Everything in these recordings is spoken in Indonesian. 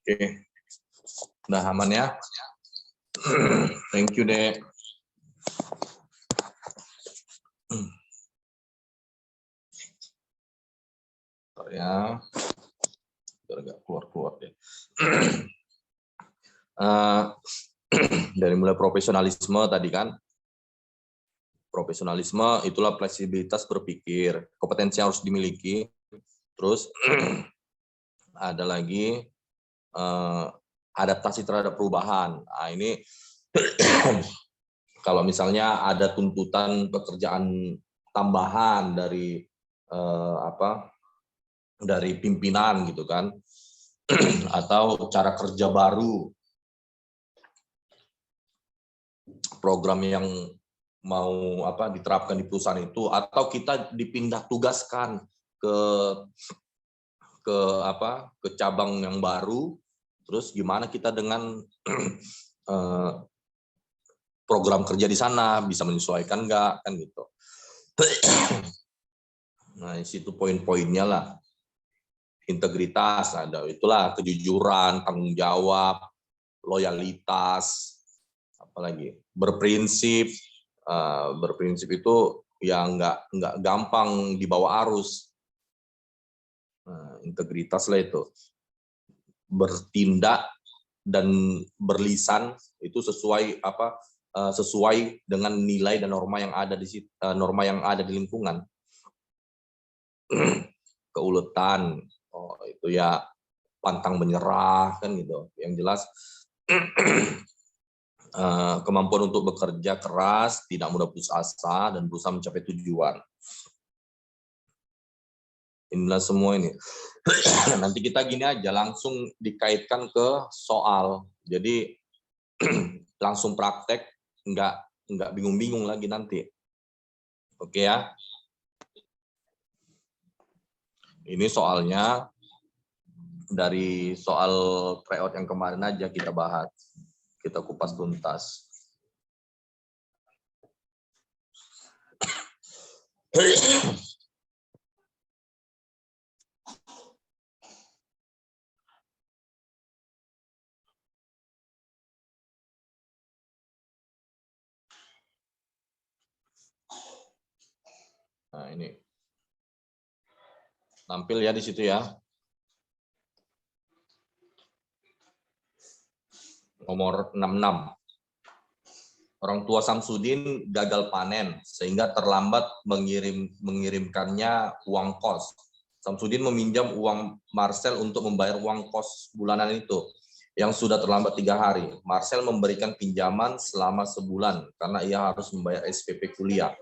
Oke, udah aman ya. Thank you, Dek. Bentar ya, biar agak keluar deh. Dari mulai profesionalisme tadi kan, profesionalisme itulah fleksibilitas berpikir, kompetensi yang harus dimiliki. Terus ada lagi adaptasi terhadap perubahan. Nah, ini kalau misalnya ada tuntutan pekerjaan tambahan dari dari pimpinan gitu kan, atau cara kerja baru, program yang mau diterapkan di perusahaan itu, atau kita dipindah tugaskan ke cabang yang baru, terus gimana kita dengan program kerja di sana, bisa menyesuaikan nggak, kan gitu. Nah, di situ poin-poinnya lah. Integritas, ada itulah kejujuran, tanggung jawab, loyalitas, apalagi berprinsip. Berprinsip itu ya nggak gampang dibawa arus. Nah, integritas lah itu. Bertindak dan berlisan itu sesuai dengan nilai dan norma yang ada di lingkungan. Keuletan, itu ya pantang menyerah kan gitu. Yang jelas kemampuan untuk bekerja keras, tidak mudah putus asa, dan berusaha mencapai tujuan. Inilah semua ini. Nanti kita gini aja, langsung dikaitkan ke soal. Jadi langsung praktek, nggak bingung-bingung lagi nanti. Oke ya. Ini soalnya dari soal tryout yang kemarin aja kita bahas. Kita kupas tuntas. Nah, ini. Tampil ya di situ ya. Nomor 66. Orang tua Samsudin gagal panen sehingga terlambat mengirimkannya uang kos. Samsudin meminjam uang Marcel untuk membayar uang kos bulanan itu yang sudah terlambat 3 hari. Marcel memberikan pinjaman selama sebulan karena ia harus membayar SPP kuliah.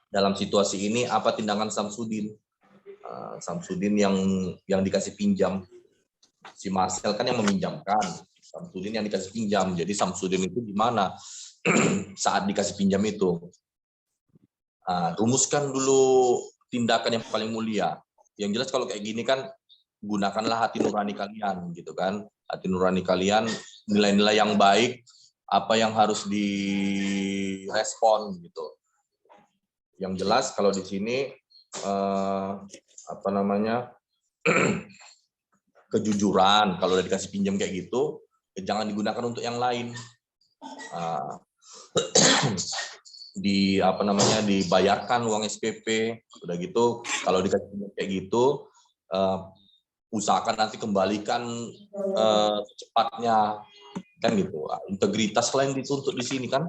Dalam situasi ini apa tindakan Samsudin? Samsudin yang dikasih pinjam. Si Marcel kan yang meminjamkan, Samsudin yang dikasih pinjam. Jadi Samsudin itu gimana saat dikasih pinjam itu? Rumuskan dulu tindakan yang paling mulia. Yang jelas kalau kayak gini kan, gunakanlah hati nurani kalian gitu kan. Hati nurani kalian, nilai-nilai yang baik, apa yang harus direspon gitu. Yang jelas kalau di sini kejujuran, kalau udah dikasih pinjam kayak gitu, jangan digunakan untuk yang lain. Dibayarkan uang SPP, udah gitu kalau dikasih pinjam kayak gitu, usahakan nanti kembalikan secepatnya, kan gitu. Integritas lain dituntut di sini kan.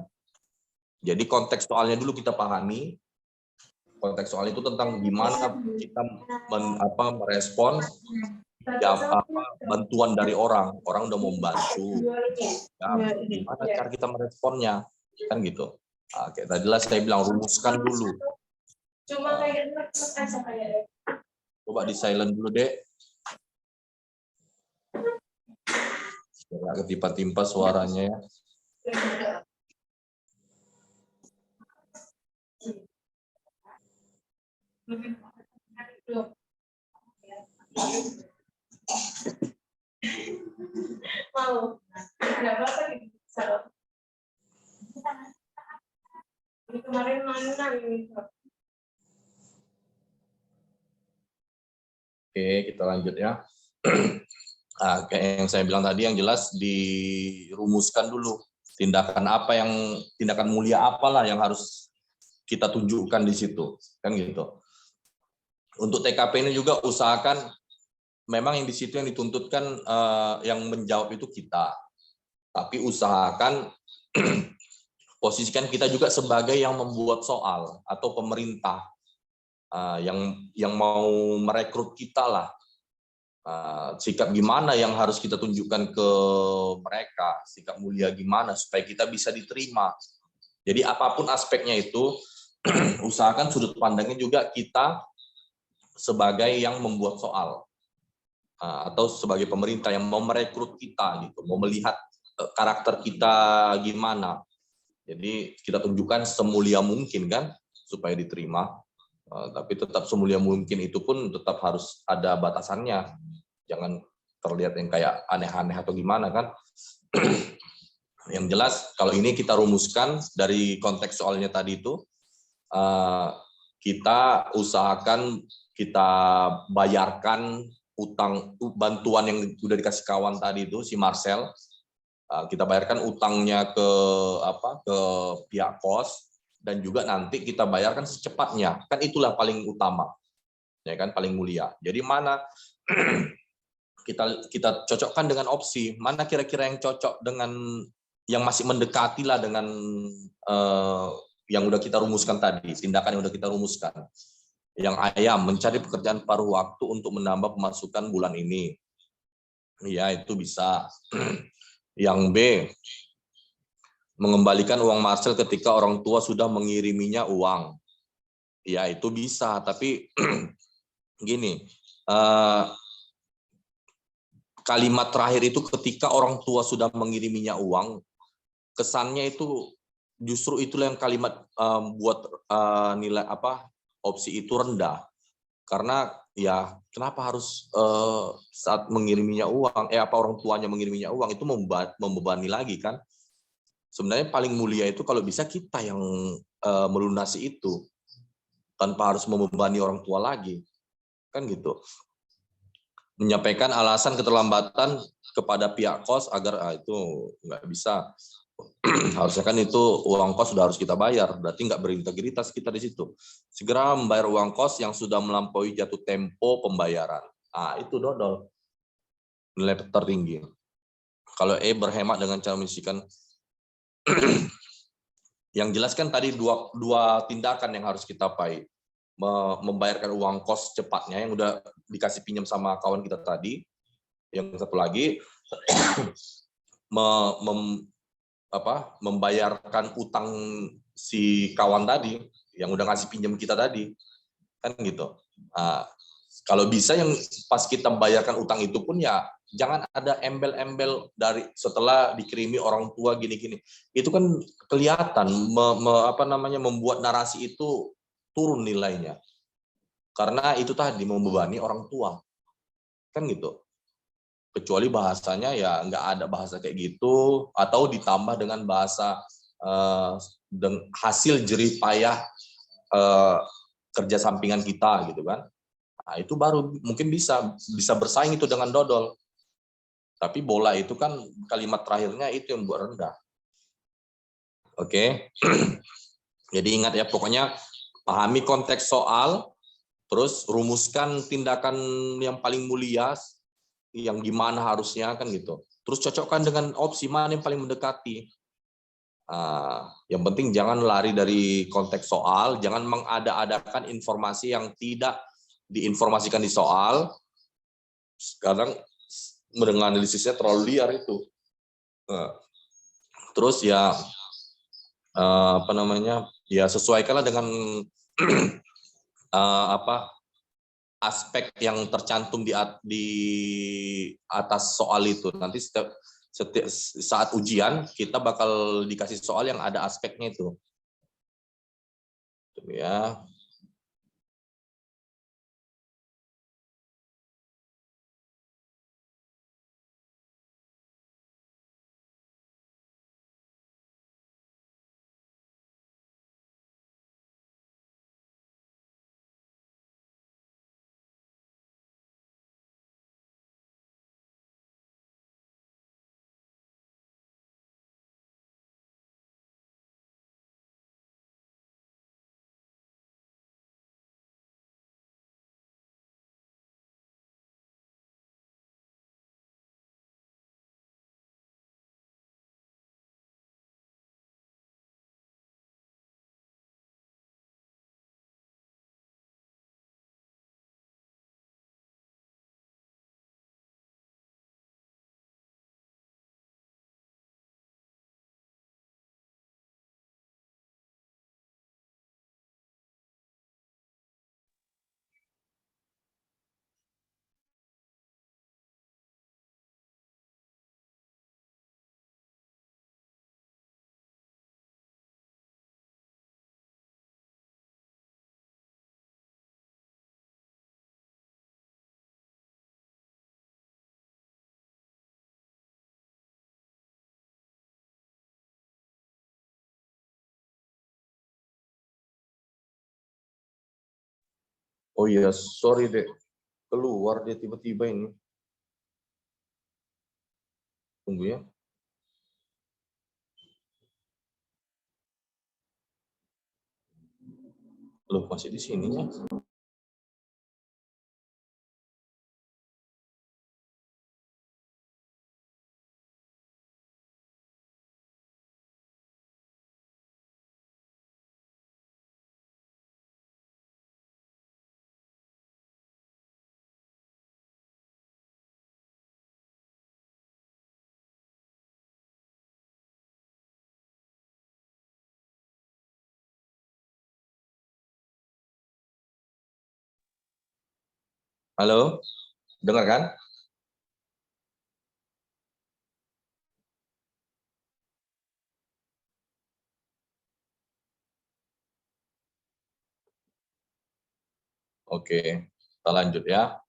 Jadi konteks soalnya dulu kita pahami. Konteks soal itu tentang gimana kita merespon bantuan dari orang udah mau membantu, ya, gimana cara kita meresponnya, kan gitu. Kayak tadi lah saya bilang, rumuskan dulu. Coba di silent dulu deh, nggak ketimpa-timpa suaranya ya. Mau, nggak apa-apa gitu. Ini kemarin mana ini? Oke, kita lanjut ya. Kayak yang saya bilang tadi, yang jelas dirumuskan dulu tindakan mulia apalah yang harus kita tunjukkan di situ, kan gitu. Untuk TKP ini juga usahakan memang yang di situ yang dituntutkan yang menjawab itu kita, tapi usahakan posisikan kita juga sebagai yang membuat soal atau pemerintah yang mau merekrut kita lah. Sikap gimana yang harus kita tunjukkan ke mereka, sikap mulia gimana supaya kita bisa diterima. Jadi apapun aspeknya itu, usahakan sudut pandangnya juga kita sebagai yang membuat soal atau sebagai pemerintah yang mau merekrut kita gitu, mau melihat karakter kita gimana. Jadi kita tunjukkan semulia mungkin kan supaya diterima. Tapi tetap semulia mungkin itu pun tetap harus ada batasannya. Jangan terlihat yang kayak aneh-aneh atau gimana kan. Yang jelas kalau ini kita rumuskan dari konteks soalnya tadi itu, kita usahakan kita bayarkan bantuan yang sudah dikasih kawan tadi itu si Marcel, kita bayarkan utangnya ke pihak kos, dan juga nanti kita bayarkan secepatnya, kan itulah paling utama, ya kan, paling mulia. Jadi mana kita cocokkan dengan opsi mana kira-kira yang cocok dengan yang masih mendekati lah dengan yang udah kita rumuskan tadi, tindakan yang udah kita rumuskan. Yang ayam mencari pekerjaan paruh waktu untuk menambah pemasukan bulan ini, ya itu bisa. Yang B, mengembalikan uang Marcel ketika orang tua sudah mengiriminya uang, ya itu bisa. Tapi gini, kalimat terakhir itu ketika orang tua sudah mengiriminya uang, kesannya itu justru itulah yang kalimat buat nilai opsi itu rendah. Karena ya kenapa harus saat mengiriminya uang, orang tuanya mengiriminya uang itu membebani lagi kan. Sebenarnya paling mulia itu kalau bisa kita yang melunasi itu tanpa harus membebani orang tua lagi, kan gitu. Menyampaikan alasan keterlambatan kepada pihak kos agar itu nggak bisa. Harusnya kan itu uang kos sudah harus kita bayar, berarti nggak berintegritas kita di situ. Segera membayar uang kos yang sudah melampaui jatuh tempo pembayaran. Itu dodol. Nilai tertinggi. Kalau berhemat dengan cara menyisihkan. Yang jelas kan tadi dua tindakan yang harus kita pakai. Membayarkan uang kos cepatnya yang udah dikasih pinjam sama kawan kita tadi. Yang satu lagi membayarkan utang si kawan tadi yang udah ngasih pinjam kita tadi, kan gitu. Kalau bisa yang pas kita bayarkan utang itu pun ya jangan ada embel-embel dari setelah dikirimi orang tua gini-gini. Itu kan kelihatan membuat narasi itu turun nilainya. Karena itu tadi membebani orang tua. Kan gitu. Kecuali bahasanya ya nggak ada bahasa kayak gitu, atau ditambah dengan bahasa hasil jerih payah kerja sampingan kita gitu kan. Itu baru mungkin bisa bersaing itu dengan dodol. Tapi bola itu kan kalimat terakhirnya itu yang buat rendah. Oke. Jadi ingat ya, pokoknya pahami konteks soal, terus rumuskan tindakan yang paling mulia, yang gimana harusnya kan gitu. Terus cocokkan dengan opsi mana yang paling mendekati. Yang penting jangan lari dari konteks soal, jangan mengada-adakan informasi yang tidak diinformasikan di soal. Sekarang menganalisisnya terlalu liar itu. Terus ya ya sesuaikanlah dengan aspek yang tercantum di atas soal itu. Nanti saat ujian kita bakal dikasih soal yang ada aspeknya itu. Ya. Oh iya, sorry dek, keluar dia tiba-tiba ini. Tunggu ya. Loh, masih di sini ya? Halo, dengar kan? Oke, kita lanjut ya.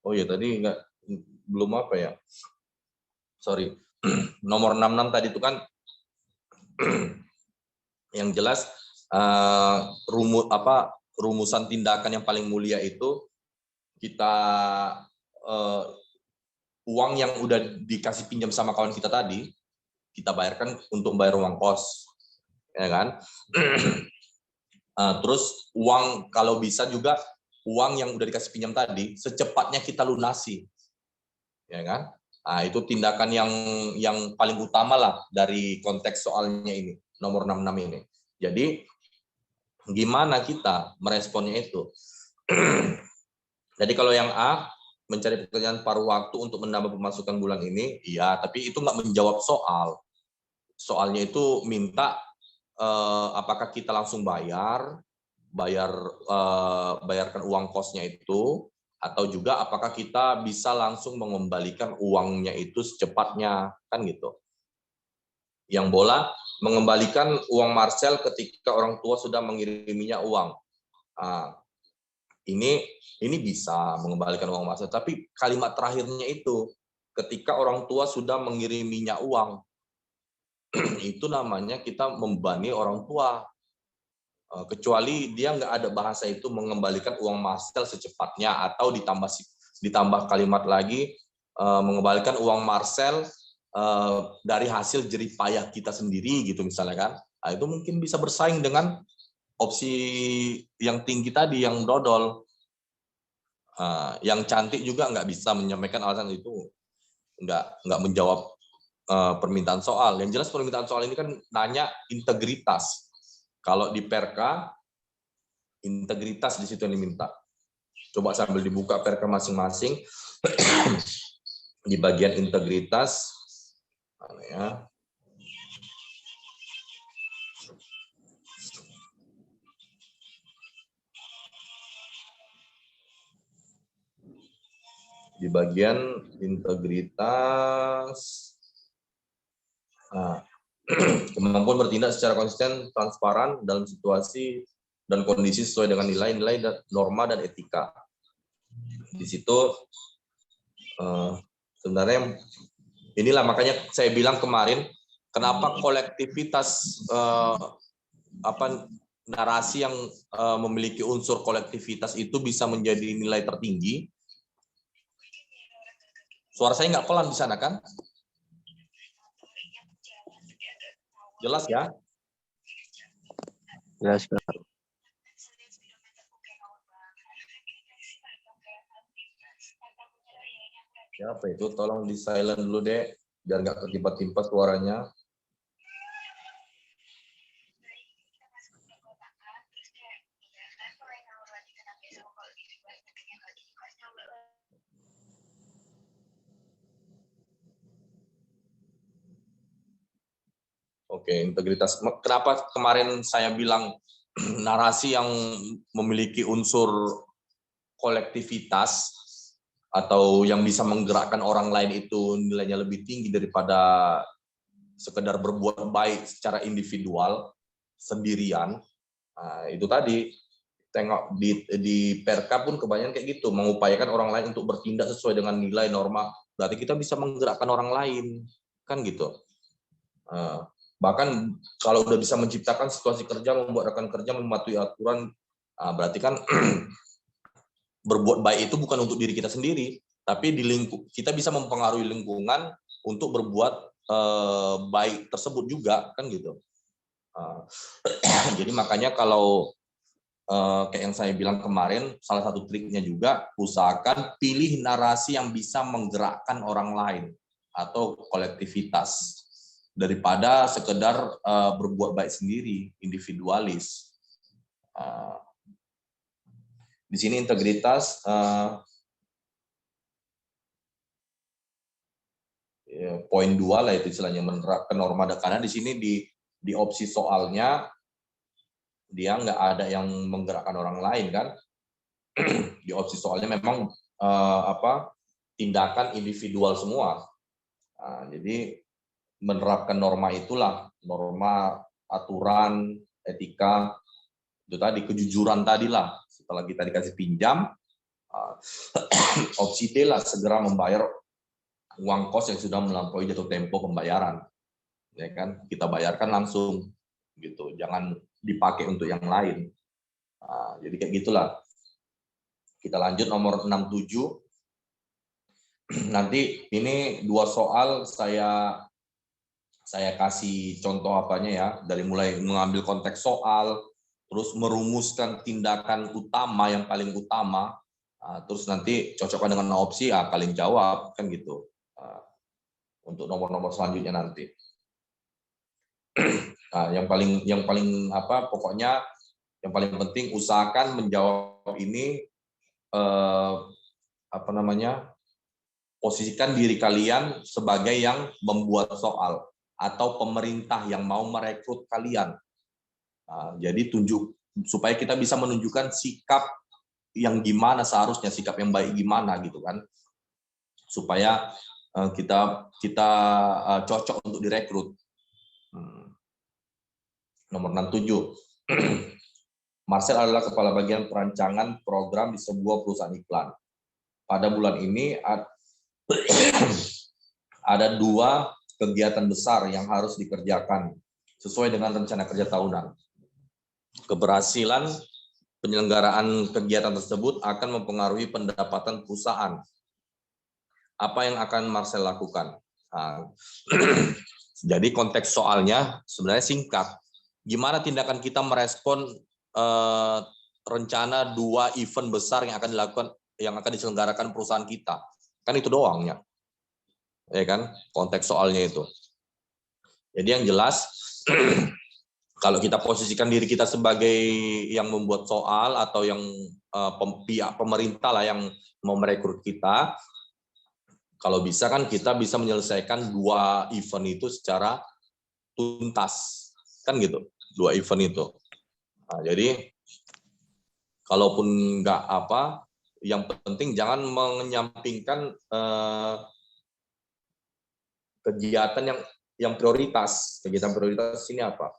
Oh iya, tadi belum apa ya? Sorry. Nomor 66 tadi itu kan yang jelas rumusan tindakan yang paling mulia itu kita uang yang udah dikasih pinjam sama kawan kita tadi kita bayarkan untuk bayar uang kos, ya kan? Terus uang kalau bisa juga uang yang udah dikasih pinjam tadi secepatnya kita lunasi, ya kan? Nah, itu tindakan yang paling utama lah dari konteks soalnya ini, nomor 66 ini. Jadi gimana kita meresponnya itu? Jadi kalau yang A, mencari pekerjaan paruh waktu untuk menambah pemasukan bulan ini, iya, tapi itu nggak menjawab soal. Soalnya itu minta apakah kita langsung bayarkan uang kosnya itu, atau juga apakah kita bisa langsung mengembalikan uangnya itu secepatnya, kan gitu. Yang bola mengembalikan uang Marcel ketika orang tua sudah mengiriminya uang. Nah, ini bisa mengembalikan uang Marcel, tapi kalimat terakhirnya itu ketika orang tua sudah mengiriminya uang, itu namanya kita membebani orang tua. Kecuali dia nggak ada bahasa itu mengembalikan uang Marcel secepatnya, atau ditambah kalimat lagi mengembalikan uang Marcel dari hasil jerih payah kita sendiri gitu misalnya kan. Nah, itu mungkin bisa bersaing dengan opsi yang tinggi tadi yang dodol. Yang cantik juga nggak bisa menyampaikan alasan itu, nggak menjawab permintaan soal. Yang jelas permintaan soal ini kan nanya integritas. Kalau di Perka, integritas di situ yang diminta. Coba sambil dibuka Perka masing-masing. Di bagian integritas, ya. Di bagian integritas, kemampuan bertindak secara konsisten, transparan dalam situasi dan kondisi sesuai dengan nilai-nilai norma dan etika. Di situ sebenarnya inilah makanya saya bilang kemarin kenapa kolektivitas narasi yang memiliki unsur kolektivitas itu bisa menjadi nilai tertinggi. Suara saya nggak pelan di sana kan? Jelas ya? Jelas. Ya, apa itu? Tolong di silent dulu deh, biar nggak ketimpa-timpa suaranya. Oke, integritas. Kenapa kemarin saya bilang narasi yang memiliki unsur kolektivitas atau yang bisa menggerakkan orang lain itu nilainya lebih tinggi daripada sekedar berbuat baik secara individual sendirian. Nah, itu tadi tengok di Perka pun kebanyakan kayak gitu, mengupayakan orang lain untuk bertindak sesuai dengan nilai norma. Berarti kita bisa menggerakkan orang lain, kan gitu. Bahkan kalau udah bisa menciptakan situasi kerja, membuat rekan kerja mematuhi aturan, berarti kan berbuat baik itu bukan untuk diri kita sendiri, tapi kita bisa mempengaruhi lingkungan untuk berbuat baik tersebut juga, kan gitu. Jadi makanya kalau kayak yang saya bilang kemarin, salah satu triknya juga usahakan pilih narasi yang bisa menggerakkan orang lain atau kolektivitas daripada sekedar berbuat baik sendiri, individualis. Di sini integritas poin 2 lah itu istilahnya, menerapkan norma, karena di sini di opsi soalnya dia nggak ada yang menggerakkan orang lain kan. Di opsi soalnya memang tindakan individual semua. Jadi menerapkan norma itulah, norma, aturan, etika, itu tadi, kejujuran tadi lah. Setelah kita dikasih pinjam, opsi D lah, segera membayar uang kos yang sudah melampaui jatuh tempo pembayaran. Ya kan, kita bayarkan langsung gitu, jangan dipakai untuk yang lain. Jadi kayak gitulah. Kita lanjut nomor 67. Nanti ini 2 soal saya kasih contoh apanya ya, dari mulai mengambil konteks soal, terus merumuskan tindakan utama yang paling utama, terus nanti cocokkan dengan opsi, kalian jawab kan gitu. Untuk nomor-nomor selanjutnya nanti. Yang paling pokoknya yang paling penting usahakan menjawab ini posisikan diri kalian sebagai yang membuat soal atau pemerintah yang mau merekrut kalian. Jadi supaya kita bisa menunjukkan sikap yang gimana seharusnya, sikap yang baik gimana gitu kan, supaya kita cocok untuk direkrut. Nomor 67. Marcel adalah kepala bagian perancangan program di sebuah perusahaan iklan. Pada bulan ini ada 2 kegiatan besar yang harus dikerjakan sesuai dengan rencana kerja tahunan. Keberhasilan penyelenggaraan kegiatan tersebut akan mempengaruhi pendapatan perusahaan. Apa yang akan Marcel lakukan? Jadi konteks soalnya sebenarnya singkat. Gimana tindakan kita merespon rencana 2 event besar yang akan diselenggarakan perusahaan kita? Kan itu doangnya. Ya kan? Konteks soalnya itu. Jadi yang jelas kalau kita posisikan diri kita sebagai yang membuat soal atau yang pihak pemerintah lah yang mau merekrut kita, kalau bisa kan kita bisa menyelesaikan 2 event itu secara tuntas, kan gitu, 2 event itu. Jadi kalaupun nggak yang penting jangan menyampingkan kegiatan yang prioritas. Kegiatan prioritas ini apa?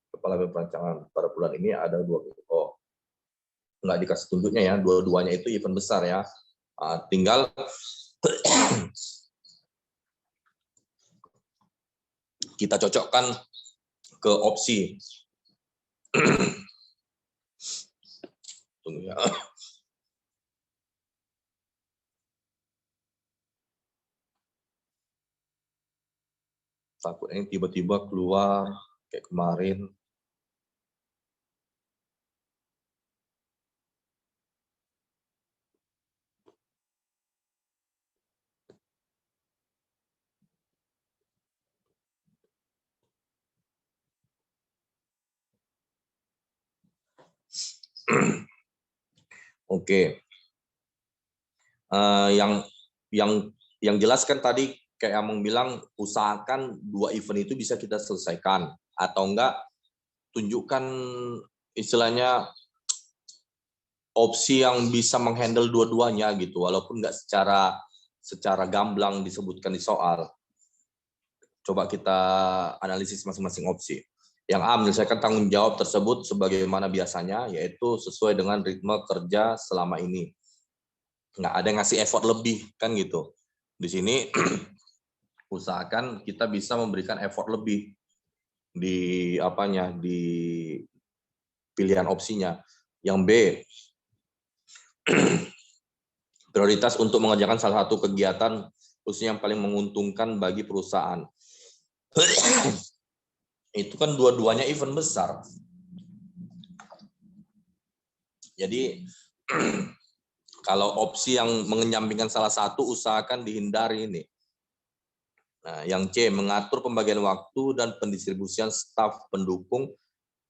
Kepala perancangan pada bulan ini ada 2. Nggak dikasih tunjuknya ya, 2-duanya itu event besar ya. Tinggal kita cocokkan ke opsi. Tunggu ya. Takutnya tiba-tiba keluar kayak kemarin. Oke. Yang jelas kan tadi kayak Among bilang, usahakan 2 event itu bisa kita selesaikan, atau enggak tunjukkan istilahnya opsi yang bisa menghandle 2-duanya gitu, walaupun enggak secara gamblang disebutkan di soal. Coba kita analisis masing-masing opsi. Yang A, menyelesaikan tanggung jawab tersebut sebagaimana biasanya, yaitu sesuai dengan ritme kerja selama ini. Nggak ada yang ngasih effort lebih, kan gitu. Di sini usahakan kita bisa memberikan effort lebih. di apanya, di pilihan opsinya. Yang B, prioritas untuk mengerjakan salah satu kegiatan khususnya yang paling menguntungkan bagi perusahaan. Itu kan dua-duanya event besar. Jadi kalau opsi yang mengenyampingkan salah satu, usahakan dihindari ini. Nah, yang C, mengatur pembagian waktu dan pendistribusian staf pendukung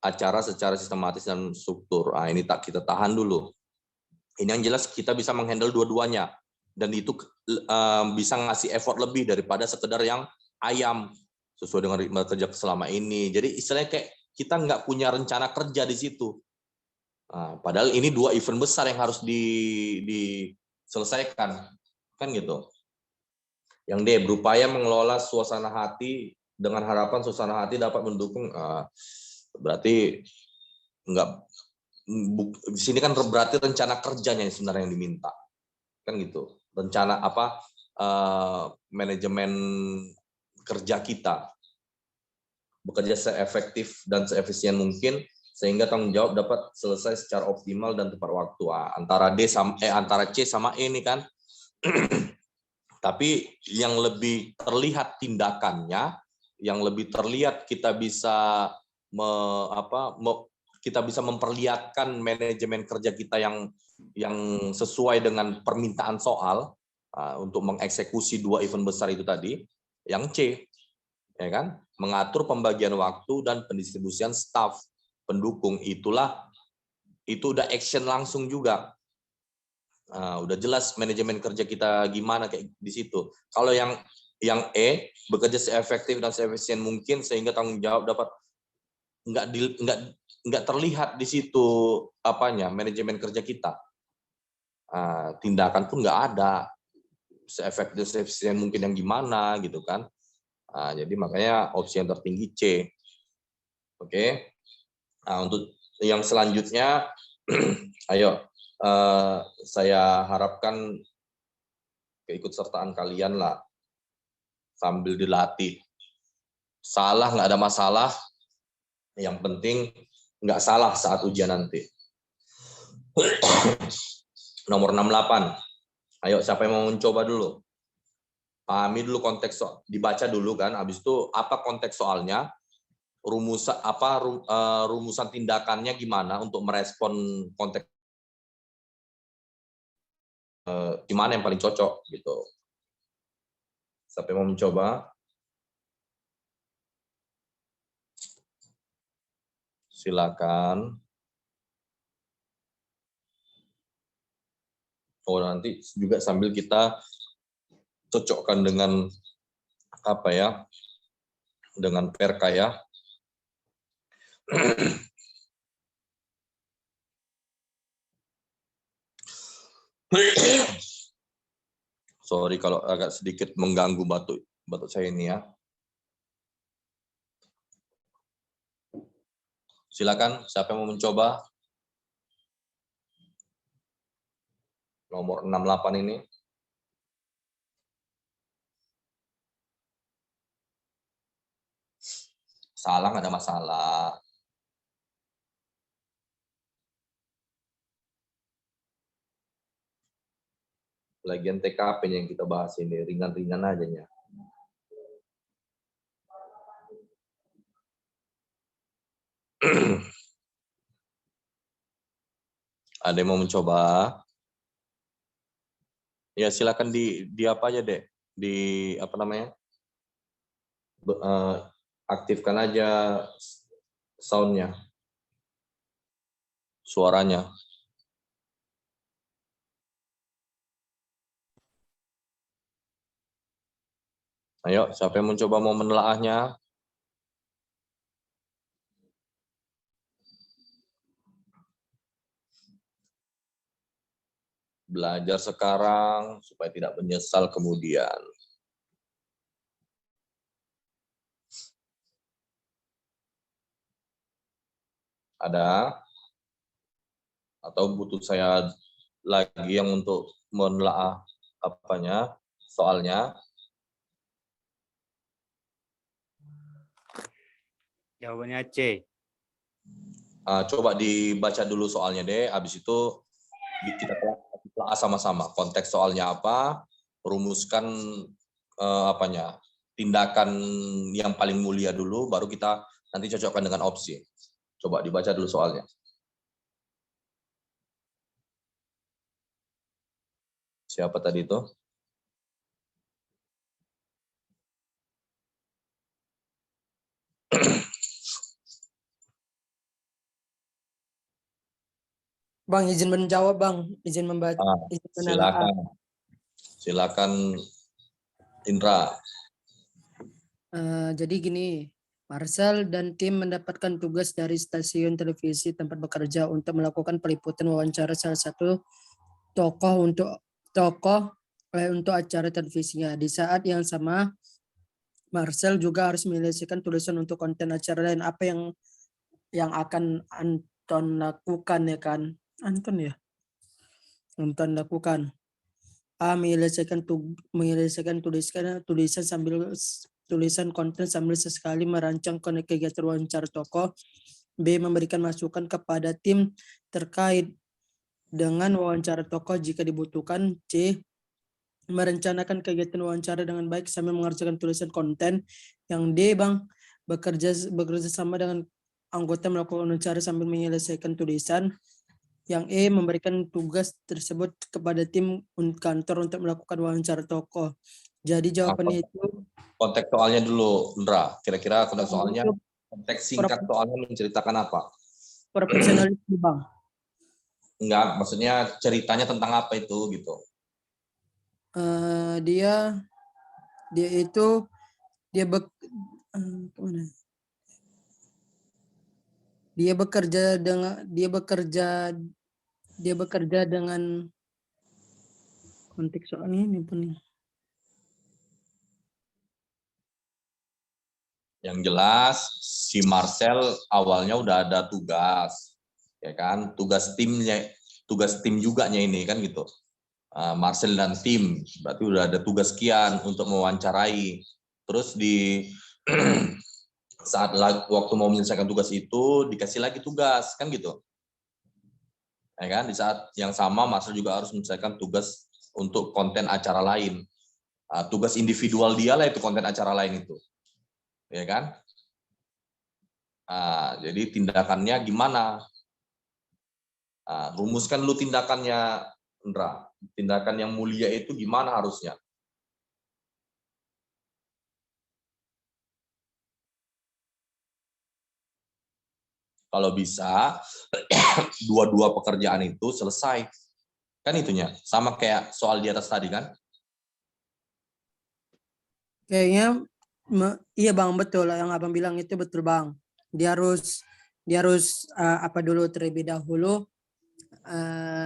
acara secara sistematis dan struktur. Nah, ini tak kita tahan dulu. Ini yang jelas kita bisa menghandle dua-duanya. Dan itu bisa ngasih effort lebih daripada sekedar yang ayam sesuai dengan ritme kerja selama ini. Jadi istilahnya kayak kita nggak punya rencana kerja di situ. Nah, padahal ini dua event besar yang harus diselesaikan, kan gitu. Yang D, berupaya mengelola suasana hati dengan harapan suasana hati dapat mendukung. Berarti enggak, di sini kan berarti rencana kerjanya sebenarnya yang diminta, kan gitu. Rencana apa, manajemen kerja kita bekerja seefektif dan seefisien mungkin sehingga tanggung jawab dapat selesai secara optimal dan tepat waktu. Antara antara C sama E ini kan. Tapi yang lebih terlihat tindakannya, yang lebih terlihat kita bisa kita bisa memperlihatkan manajemen kerja kita yang sesuai dengan permintaan soal untuk mengeksekusi dua event besar itu tadi, yang C, ya kan, mengatur pembagian waktu dan pendistribusian staf pendukung. Itu udah action langsung juga. Udah jelas manajemen kerja kita gimana kayak di situ. Kalau yang E, bekerja seefektif dan seefisien mungkin sehingga tanggung jawab dapat nggak terlihat di situ apanya manajemen kerja kita. Tindakan pun nggak ada, seefektif seefisien mungkin yang gimana gitu kan. Jadi makanya opsi yang tertinggi C. Oke. Untuk yang selanjutnya, ayo saya harapkan keikutsertaan kalian lah sambil dilatih. Salah nggak ada masalah, yang penting nggak salah saat ujian nanti. Nomor 68. Ayo siapa yang mau mencoba dulu? Pahami dulu konteks soal, dibaca dulu kan, habis itu apa konteks soalnya, rumusan tindakannya gimana untuk merespon konteks gimana yang paling cocok gitu. Siapa yang mau mencoba? Silakan. Nanti juga sambil kita cocokkan dengan apa ya? Dengan perka ya. Sorry kalau agak sedikit mengganggu batuk saya ini ya. Silakan, siapa yang mau mencoba? Nomor 68 ini. Salah nggak ada masalah. Lagian TKP yang kita bahas ini ringan-ringan aja ya. Ada yang mau mencoba? Ya silakan di apa aja deh, di apa namanya, aktifkan aja soundnya, suaranya. Ayo, siapa yang mencoba mau menelaahnya? Belajar sekarang supaya tidak menyesal kemudian. Ada? Atau butuh saya lagi yang untuk menelaah apanya, soalnya? Jawabannya C. Coba dibaca dulu soalnya deh, habis itu kita telah sama-sama. Konteks soalnya apa, rumuskan apanya, tindakan yang paling mulia dulu, baru kita nanti cocokkan dengan opsi. Coba dibaca dulu soalnya. Siapa tadi itu? Bang, izin menjawab, Bang. Izin membaca, izin menelaah. Silakan Indra. Jadi gini, Marcel dan tim mendapatkan tugas dari stasiun televisi tempat bekerja untuk melakukan peliputan wawancara salah satu tokoh untuk acara televisinya. Di saat yang sama, Marcel juga harus menyelesaikan tulisan untuk konten acara lain. Apa yang akan Anton lakukan, ya kan? Anton ya? Anton lakukan. A. Menyelesaikan tulisan konten sambil sesekali merancang kegiatan wawancara tokoh. B. Memberikan masukan kepada tim terkait dengan wawancara tokoh jika dibutuhkan. C. Merencanakan kegiatan wawancara dengan baik sambil mengerjakan tulisan konten. Yang D, Bang, bekerja sama dengan anggota melakukan wawancara sambil menyelesaikan tulisan. Yang E, memberikan tugas tersebut kepada tim kantor untuk melakukan wawancara tokoh. Jadi jawabannya itu Konteks soalnya dulu, Indra. Kira-kira konteks soalnya, konteks singkat soalnya menceritakan apa? profesionalisme, Bang. Enggak, maksudnya ceritanya tentang apa itu gitu. Dia bekerja dengan konteks soalnya ini pun. Yang jelas si Marcel awalnya udah ada tugas, ya kan? Tugas tim juga ini kan gitu. Marcel dan tim berarti udah ada tugas sekian untuk mewawancarai. Terus di saat waktu mau menyelesaikan tugas itu dikasih lagi tugas kan gitu. Ya kan? Di saat yang sama Marcel juga harus menyelesaikan tugas untuk konten acara lain. Tugas individual dia lah itu konten acara lain itu. Ya kan? Jadi tindakannya gimana? Rumuskan dulu tindakannya, Indra. Tindakan yang mulia itu gimana harusnya? Kalau bisa, dua-dua pekerjaan itu selesai. Kan itunya, sama kayak soal di atas tadi kan? Kayaknya iya, Bang, betul yang Abang bilang itu betul, Bang. Dia harus apa dulu terlebih dahulu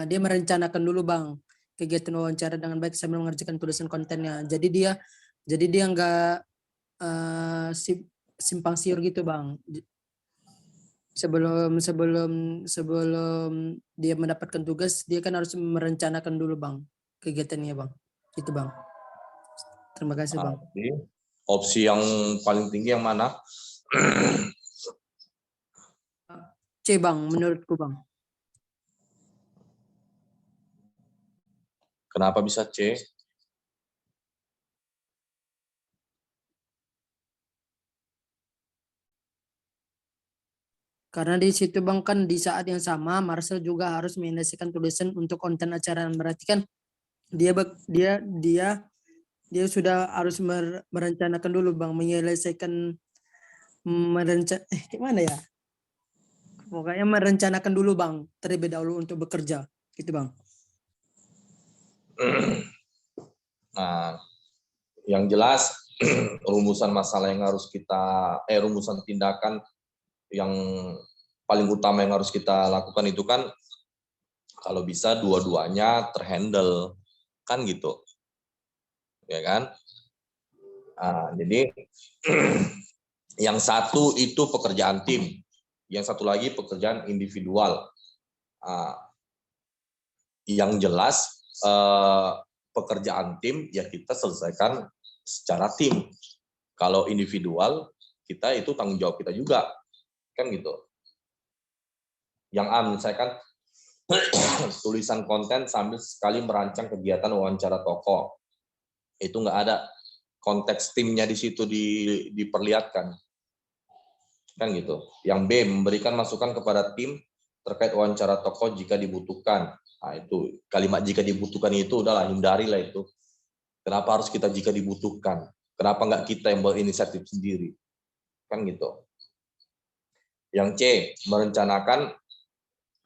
dia merencanakan dulu, Bang, kegiatan wawancara dengan baik sambil mengerjakan tulisan kontennya. Jadi dia enggak simpang siur gitu, Bang. Sebelum dia mendapatkan tugas, dia kan harus merencanakan dulu, Bang, kegiatannya, Bang. Itu, Bang. Terima kasih, Bang. Opsi yang paling tinggi yang mana? C, Bang, menurutku, Bang. Kenapa bisa C? Karena di situ, Bang, kan di saat yang sama Marcel juga harus menyelesaikan tulisan untuk konten acara. Berarti kan dia sudah harus merencanakan dulu, Bang, gimana ya? Pokoknya merencanakan dulu, Bang, terlebih dahulu untuk bekerja, gitu, Bang. Nah, yang jelas rumusan masalah yang harus rumusan tindakan yang paling utama yang harus kita lakukan itu kan kalau bisa dua-duanya terhandle kan gitu, ya kan? Jadi yang satu itu pekerjaan tim, yang satu lagi pekerjaan individual. Yang jelas pekerjaan tim ya kita selesaikan secara tim. Kalau individual kita itu tanggung jawab kita juga. Kan gitu. Yang A menyelesaikan tulisan konten sambil sekali merancang kegiatan wawancara tokoh. Itu nggak ada konteks timnya di situ diperlihatkan. Kan gitu. Yang B, memberikan masukan kepada tim terkait wawancara tokoh jika dibutuhkan. Nah, itu kalimat jika dibutuhkan itu udahlah, hindarilah itu. Kenapa harus kita jika dibutuhkan? Kenapa nggak kita yang berinisiatif sendiri? Kan gitu. Yang C, merencanakan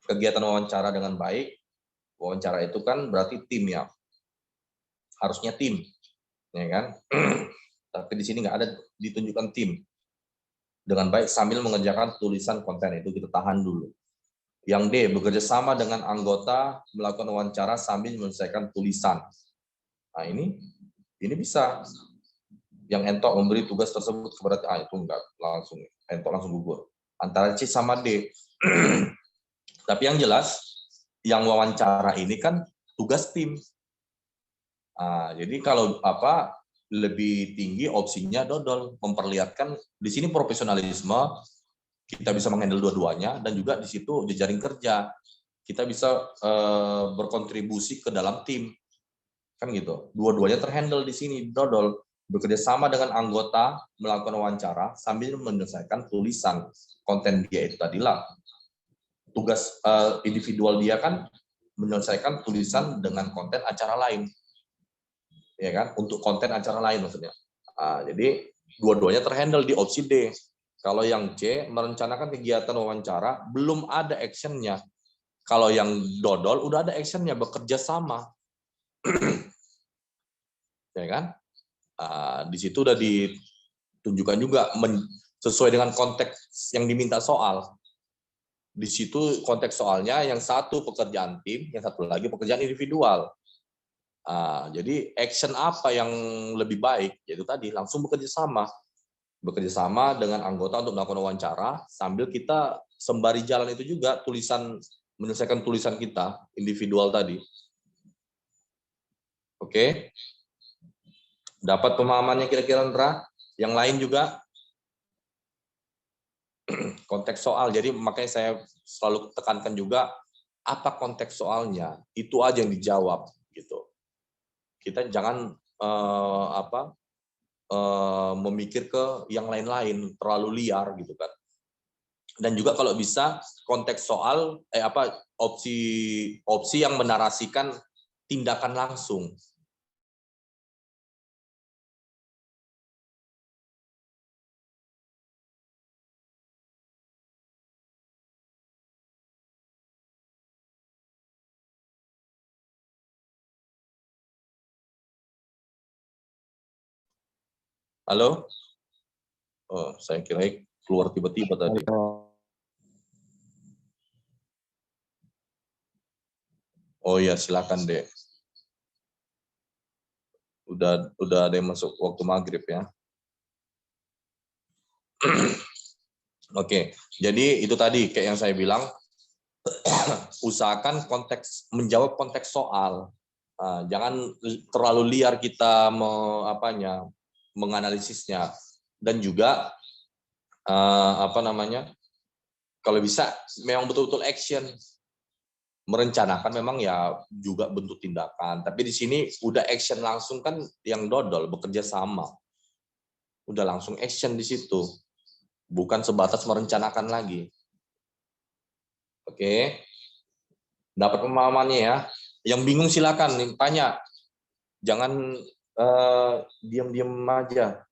kegiatan wawancara dengan baik. Wawancara itu kan berarti tim ya. Harusnya tim, ya kan? Tapi di sini nggak ada ditunjukkan tim. Dengan baik sambil mengerjakan tulisan konten, itu kita tahan dulu. Yang D, bekerja sama dengan anggota melakukan wawancara sambil menyelesaikan tulisan. Nah, ini bisa. Yang entok memberi tugas tersebut kepada itu enggak langsung, entok langsung gugur. Antara C sama D. Tapi yang jelas, yang wawancara ini kan tugas tim. Nah, jadi kalau lebih tinggi opsinya dodol, memperlihatkan di sini profesionalisme, kita bisa menghandle dua-duanya, dan juga di situ jejaring kerja, kita bisa berkontribusi ke dalam tim, kan gitu. Dua-duanya terhandle di sini, dodol, bekerja sama dengan anggota melakukan wawancara sambil menyelesaikan tulisan konten dia. Itu tadilah tugas individual dia kan menyelesaikan tulisan dengan konten acara lain, ya kan, untuk konten acara lain maksudnya. Jadi dua-duanya terhandle di opsi D. Kalau yang C, merencanakan kegiatan wawancara, belum ada actionnya. Kalau yang dodol, udah ada actionnya, bekerja sama. Ya kan? Di situ udah ditunjukkan juga sesuai dengan konteks yang diminta soal. Di situ konteks soalnya, yang satu pekerjaan tim, yang satu lagi pekerjaan individual. Jadi action apa yang lebih baik? Yaitu tadi, langsung bekerja sama. Bekerja sama dengan anggota untuk melakukan wawancara, sambil kita sembari jalan itu juga menyelesaikan tulisan kita individual tadi. Oke, dapat pemahamannya kira-kira, Ndra? Yang lain juga konteks soal. Jadi makanya saya selalu tekankan juga, apa konteks soalnya, itu aja yang dijawab gitu. Kita jangan memikir ke yang lain-lain, terlalu liar gitu kan. Dan juga kalau bisa konteks soal opsi yang menarasikan tindakan langsung. Halo? Oh, saya kira keluar tiba-tiba tadi. Oh ya, silakan deh. Udah ada yang masuk waktu maghrib ya. Oke, jadi itu tadi kayak yang saya bilang, usahakan menjawab konteks soal. Jangan terlalu liar kita menganalisisnya. Dan juga kalau bisa memang betul-betul action. Merencanakan memang ya juga bentuk tindakan, tapi di sini udah action langsung kan, yang dodol bekerja sama. Udah langsung action di situ. Bukan sebatas merencanakan lagi. Oke. Dapat pemahamannya ya. Yang bingung silakan tanya. Jangan diam-diam aja.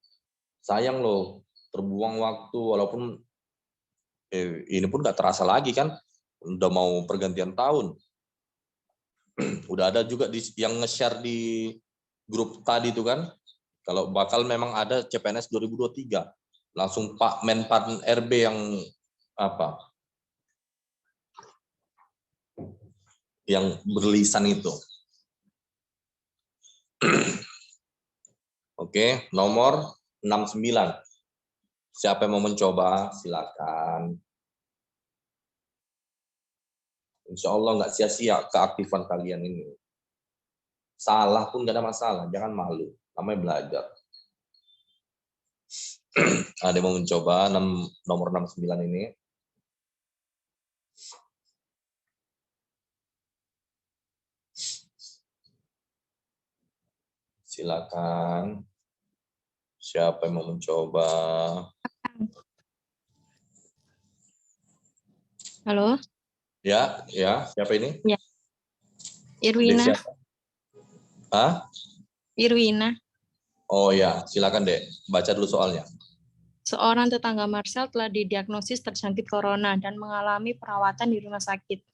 Sayang loh, terbuang waktu, walaupun ini pun nggak terasa lagi kan, udah mau pergantian tahun. Udah ada juga yang nge-share di grup tadi itu kan, kalau bakal memang ada CPNS 2023, langsung Pak Menpan RB yang berlisan itu. Oke, nomor 69. Siapa yang mau mencoba, silakan. Insya Allah nggak sia-sia keaktifan kalian ini. Salah pun nggak ada masalah, jangan malu. Namanya belajar. Ada yang mau mencoba nomor 69 ini? Silakan. Siapa yang mau mencoba? Halo, Ya, siapa ini? ya, Irwina, Dek siapa? Hah? Irwina. Oh ya, silakan Dek. Baca dulu soalnya. Seorang tetangga Marcel telah didiagnosis terjangkit corona dan mengalami perawatan di rumah sakit.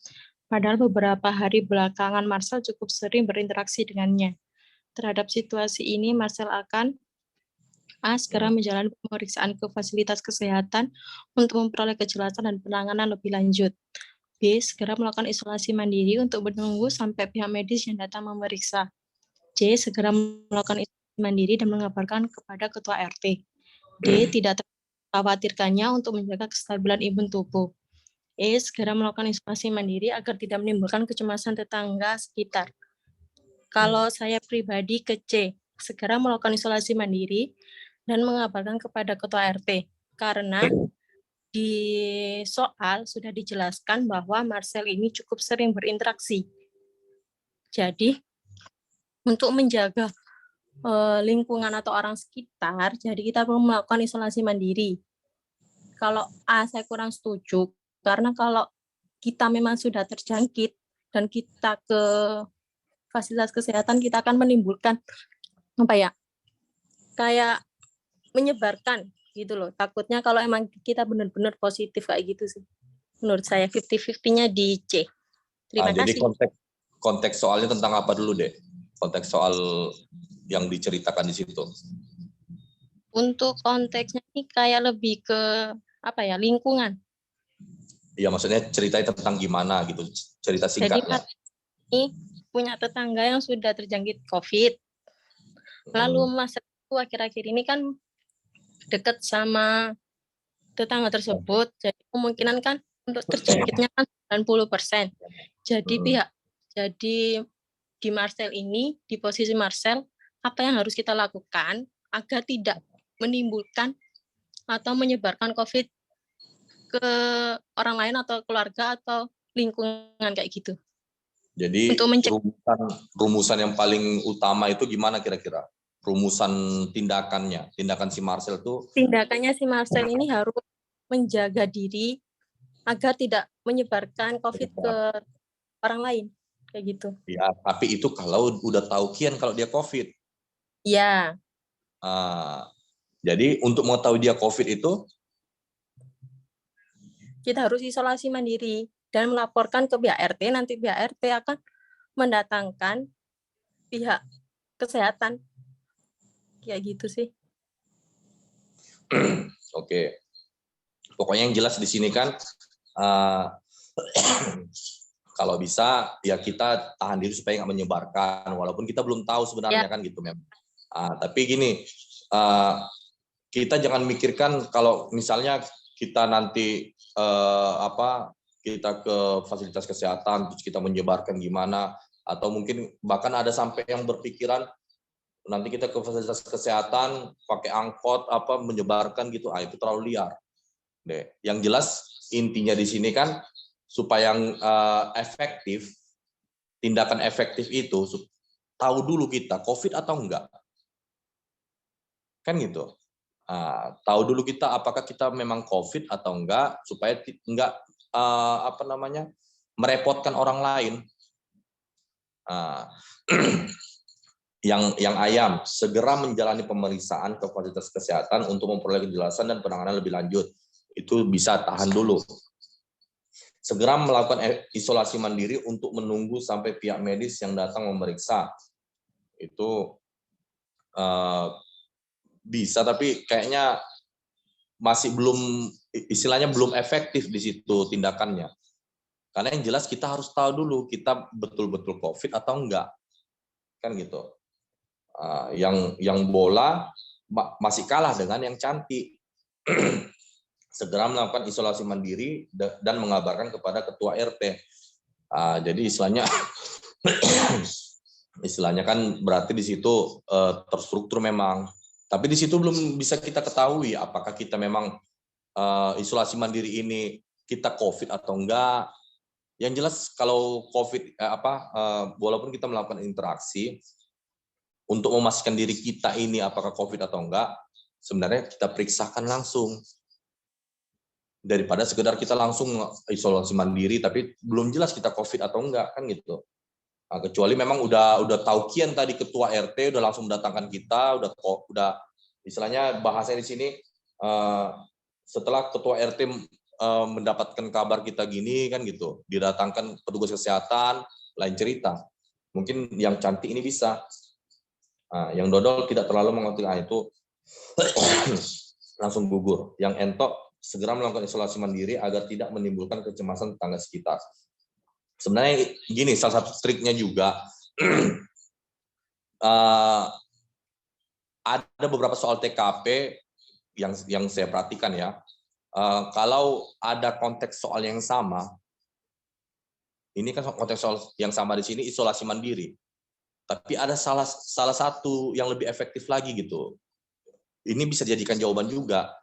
Padahal beberapa hari belakangan Marcel cukup sering berinteraksi dengannya. Terhadap situasi ini, Marcel akan segera menjalani pemeriksaan ke fasilitas kesehatan untuk memperoleh kejelasan dan penanganan lebih lanjut. B. Segera melakukan isolasi mandiri untuk menunggu sampai pihak medis yang datang memeriksa. C. Segera melakukan isolasi mandiri dan mengabarkan kepada ketua RT. D. Tidak khawatirkannya untuk menjaga kestabilan imun tubuh. E. Segera melakukan isolasi mandiri agar tidak menimbulkan kecemasan tetangga sekitar. Kalau saya pribadi ke C. Segera melakukan isolasi mandiri dan mengabarkan kepada ketua RT. Karena di soal sudah dijelaskan bahwa Marcel ini cukup sering berinteraksi. Jadi, untuk menjaga lingkungan atau orang sekitar, jadi kita perlu melakukan isolasi mandiri. Kalau A, saya kurang setuju, karena kalau kita memang sudah terjangkit dan kita ke fasilitas kesehatan, kita akan menimbulkan kayak menyebarkan gitu loh. Takutnya kalau emang kita benar-benar positif kayak gitu sih. Menurut saya 50-50-nya di C. Terima Jadi kasih. konteks soalnya tentang apa dulu Dek? Konteks soal yang diceritakan di situ. Untuk konteksnya ini kayak lebih ke lingkungan. Iya, maksudnya ceritanya tentang gimana gitu, cerita Jadi singkatnya. ini punya tetangga yang sudah terjangkit COVID. Lalu masa itu akhir-akhir ini kan dekat sama tetangga tersebut, jadi kemungkinan kan untuk terjangkitnya kan 90%. Jadi di Marcel ini, di posisi Marcel, apa yang harus kita lakukan agar tidak menimbulkan atau menyebarkan COVID ke orang lain atau keluarga atau lingkungan kayak gitu. Jadi Untuk rumusan yang paling utama itu gimana kira-kira? Rumusan tindakan si Marcel tuh. Tindakannya si Marcel ini harus menjaga diri agar tidak menyebarkan COVID ke orang lain, kayak gitu. Ya, tapi itu kalau udah tahu kian kalau dia COVID. Ya. Jadi untuk mengetahui dia COVID itu, kita harus isolasi mandiri dan melaporkan ke pihak RT. Nanti pihak RT akan mendatangkan pihak kesehatan. Kayak gitu sih. Oke. Pokoknya yang jelas di sini kan, kalau bisa ya kita tahan diri supaya nggak menyebarkan, walaupun kita belum tahu sebenarnya kan gitu memang. Tapi gini, kita jangan mikirkan kalau misalnya kita nanti kita ke fasilitas kesehatan terus kita menyebarkan gimana, atau mungkin bahkan ada sampai yang berpikiran nanti kita ke fasilitas kesehatan pakai angkot menyebarkan gitu, itu terlalu liar. Yang jelas intinya di sini kan supaya yang efektif, tindakan efektif itu tahu dulu kita COVID atau enggak, kan gitu. Tahu dulu kita apakah kita memang COVID atau enggak, supaya enggak merepotkan orang lain. Yang ayam, segera menjalani pemeriksaan ke fasilitas kesehatan untuk memperoleh kejelasan dan penanganan lebih lanjut. Itu bisa tahan dulu. Segera melakukan isolasi mandiri untuk menunggu sampai pihak medis yang datang memeriksa. Itu bisa, tapi kayaknya masih belum, istilahnya belum efektif di situ tindakannya. Karena yang jelas kita harus tahu dulu kita betul-betul COVID atau enggak, kan gitu. Yang bola masih kalah dengan yang cantik. Segera melakukan isolasi mandiri dan mengabarkan kepada ketua RT. Jadi istilahnya kan berarti di situ terstruktur memang. Tapi di situ belum bisa kita ketahui apakah kita memang isolasi mandiri ini kita COVID atau enggak. Yang jelas kalau COVID walaupun kita melakukan interaksi, untuk memastikan diri kita ini apakah COVID atau enggak, sebenarnya kita periksakan langsung. Daripada sekedar kita langsung isolasi mandiri tapi belum jelas kita COVID atau enggak, kan gitu. Nah, kecuali memang udah tahu kian tadi ketua RT udah langsung mendatangkan kita, udah istilahnya bahasanya di sini setelah ketua RT mendapatkan kabar kita gini kan gitu, didatangkan petugas kesehatan, lain cerita. Mungkin yang cantik ini bisa. Nah, yang dodol tidak terlalu mengerti itu langsung gugur. Yang entok segera melakukan isolasi mandiri agar tidak menimbulkan kecemasan tetangga sekitar. Sebenarnya gini, salah satu triknya juga ada beberapa soal TKP yang saya perhatikan ya. Kalau ada konteks soal yang sama, ini kan konteks soal yang sama di sini isolasi mandiri. Tapi ada salah satu yang lebih efektif lagi gitu. Ini bisa dijadikan jawaban juga.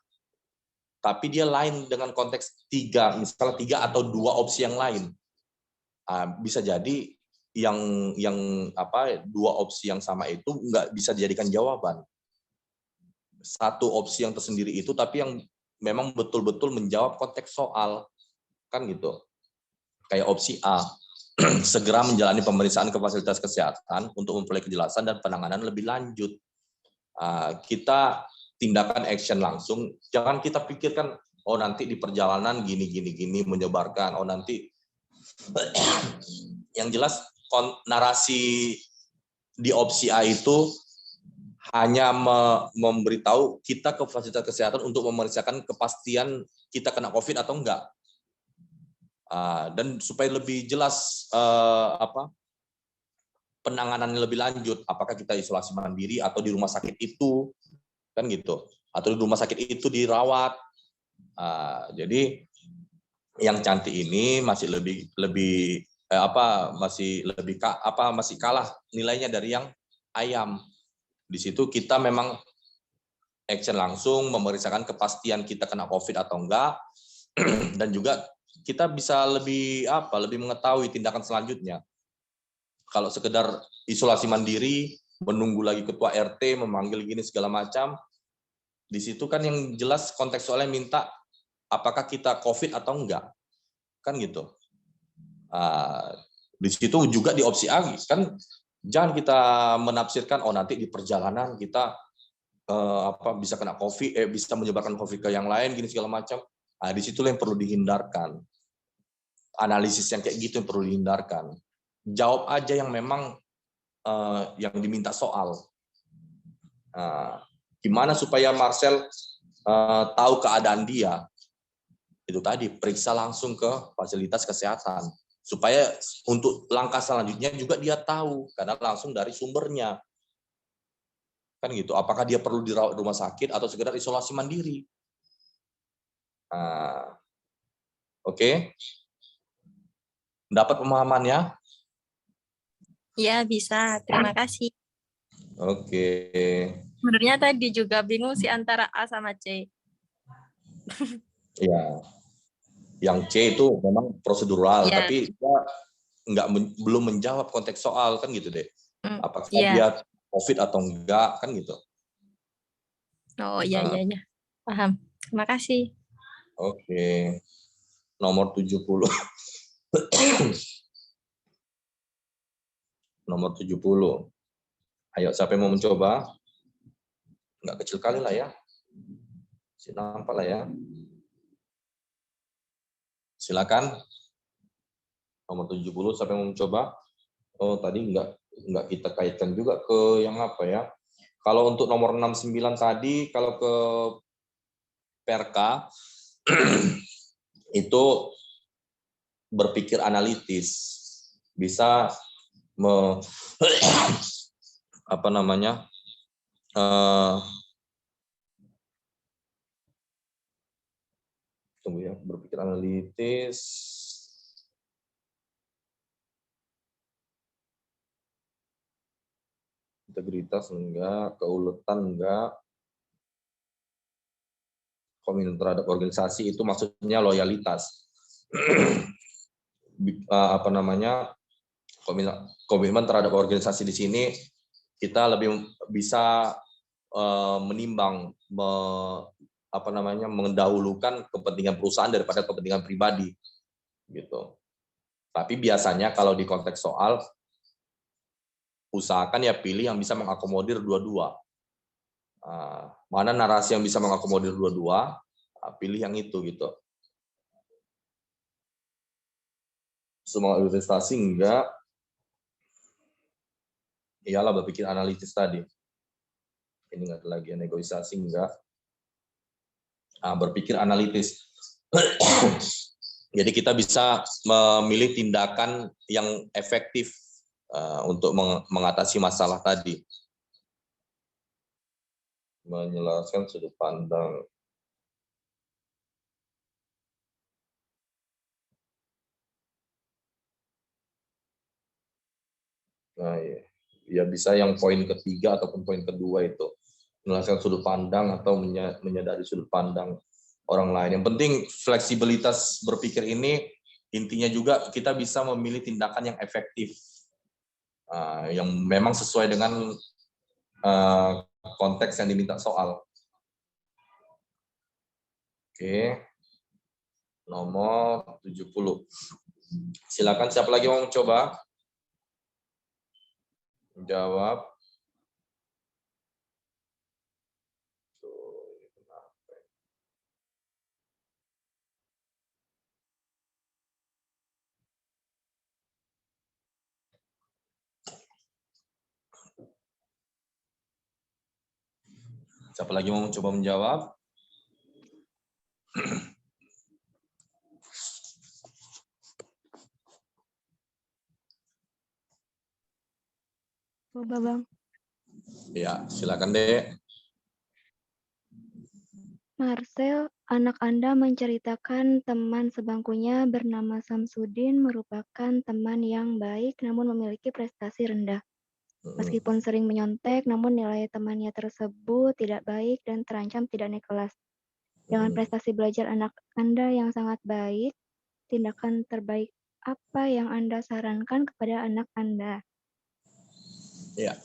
Tapi dia lain dengan konteks misalnya 3 atau 2 opsi yang lain. Bisa jadi yang 2 opsi yang sama itu nggak bisa dijadikan jawaban. Satu opsi yang tersendiri itu, tapi yang memang betul-betul menjawab konteks soal. Kan gitu. Kayak opsi A, segera menjalani pemeriksaan ke fasilitas kesehatan untuk memperoleh kejelasan dan penanganan lebih lanjut. Kita tindakan action langsung, jangan kita pikirkan, oh nanti di perjalanan gini menyebarkan, oh nanti. Yang jelas narasi di opsi A itu hanya memberitahu kita ke fasilitas kesehatan untuk memeriksakan kepastian kita kena COVID atau enggak. Dan supaya lebih jelas penanganannya lebih lanjut, apakah kita isolasi mandiri atau di rumah sakit itu, kan gitu, atau di rumah sakit itu dirawat. Jadi yang cantik ini masih masih kalah nilainya dari yang ayam. Di situ kita memang action langsung memeriksakan kepastian kita kena COVID atau enggak, dan juga kita bisa lebih mengetahui tindakan selanjutnya. Kalau sekedar isolasi mandiri, menunggu lagi ketua RT memanggil gini segala macam, di situ kan yang jelas kontekstualnya minta apakah kita COVID atau enggak, kan gitu. Di situ juga di opsi A kan jangan kita menafsirkan oh nanti di perjalanan kita bisa kena COVID, bisa menyebarkan COVID ke yang lain gini segala macam. Di situ yang perlu dihindarkan. Analisis yang kayak gitu yang perlu dihindarkan. Jawab aja yang memang yang diminta soal. Gimana supaya Marcel tahu keadaan dia? Itu tadi, periksa langsung ke fasilitas kesehatan. Supaya untuk langkah selanjutnya juga dia tahu, karena langsung dari sumbernya. Kan gitu, apakah dia perlu dirawat rumah sakit atau sekedar isolasi mandiri? Oke. Dapat pemahamannya? Ya, bisa. Terima kasih. Oke. Sebenarnya tadi juga bingung sih antara A sama C. Ya. Yang C itu memang prosedural, Ya. tapi dia belum menjawab konteks soal, kan gitu deh. Apakah dia COVID atau enggak, kan gitu. Oh, iya. Paham. Terima kasih. Oke. Nomor 70. Nomor 70. Ayo, siapa yang mau mencoba? Enggak kecil kali lah ya. Nampak lah ya. Silakan. Nomor 70, siapa yang mau mencoba? Oh, tadi enggak kita kaitkan juga ke yang apa ya. Kalau untuk nomor 69 tadi, kalau ke Perka, itu berpikir analitis. Bisa tunggu ya, berpikir analitis. Integritas enggak, keuletan enggak. Komitmen terhadap organisasi itu maksudnya loyalitas. Komitmen terhadap organisasi di sini kita lebih bisa menimbang mendahulukan kepentingan perusahaan daripada kepentingan pribadi gitu. Tapi biasanya kalau di konteks soal, usahakan ya pilih yang bisa mengakomodir dua-dua. Mana narasi yang bisa mengakomodir dua-dua, pilih yang itu gitu. Semua investasi enggak, iyalah berpikir analitis tadi. Ini enggak ada lagi negosiasi enggak. Berpikir analitis. Jadi kita bisa memilih tindakan yang efektif untuk mengatasi masalah tadi. Menjelaskan sudut pandang. Nah, ya bisa yang poin ketiga ataupun poin kedua itu. Menjelaskan sudut pandang atau menyadari sudut pandang orang lain. Yang penting fleksibilitas berpikir ini intinya juga kita bisa memilih tindakan yang efektif. Yang memang sesuai dengan konteks yang diminta soal. Oke. Nomor 70. Silakan siapa lagi mau mencoba? Jawab. Siapa lagi mau mencoba menjawab? Coba Bang. Ya, silakan Dek. Marcel, anak Anda menceritakan teman sebangkunya bernama Samsudin merupakan teman yang baik namun memiliki prestasi rendah. Meskipun sering menyontek, namun nilai temannya tersebut tidak baik dan terancam tidak naik kelas. Dengan prestasi belajar anak Anda yang sangat baik, tindakan terbaik apa yang Anda sarankan kepada anak Anda? Ya.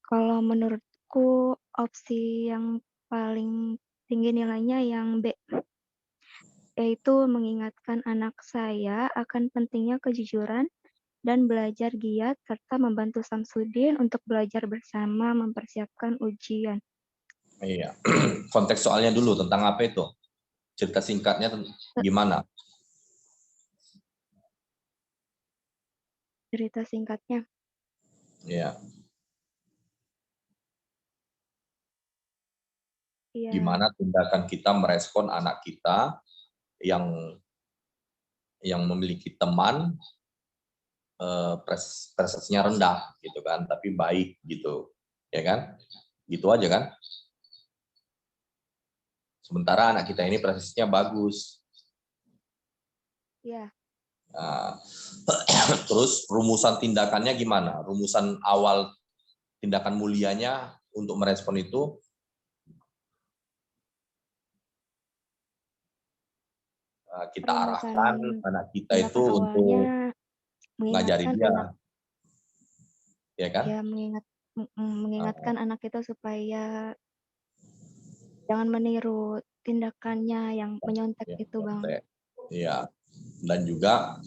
Kalau menurutku opsi yang paling tinggi nilainya yang B, yaitu mengingatkan anak saya akan pentingnya kejujuran dan belajar giat serta membantu Samsudin untuk belajar bersama mempersiapkan ujian. Iya. Konteks soalnya dulu tentang apa itu? Cerita singkatnya gimana? Cerita singkatnya. Iya. Iya. Gimana tindakan kita merespon anak kita yang memiliki teman prestasinya rendah gitu kan, tapi baik gitu, ya kan? Gitu aja kan? Sementara anak kita ini prestasinya bagus. Iya. Nah, terus rumusan tindakannya gimana? Rumusan awal tindakan mulianya untuk merespon itu kita arahkan anak kita itu untuk mengajari dia, ya kan? Ya, mengingatkan anak itu supaya jangan meniru tindakannya yang menyontek itu, Bang. Iya, dan juga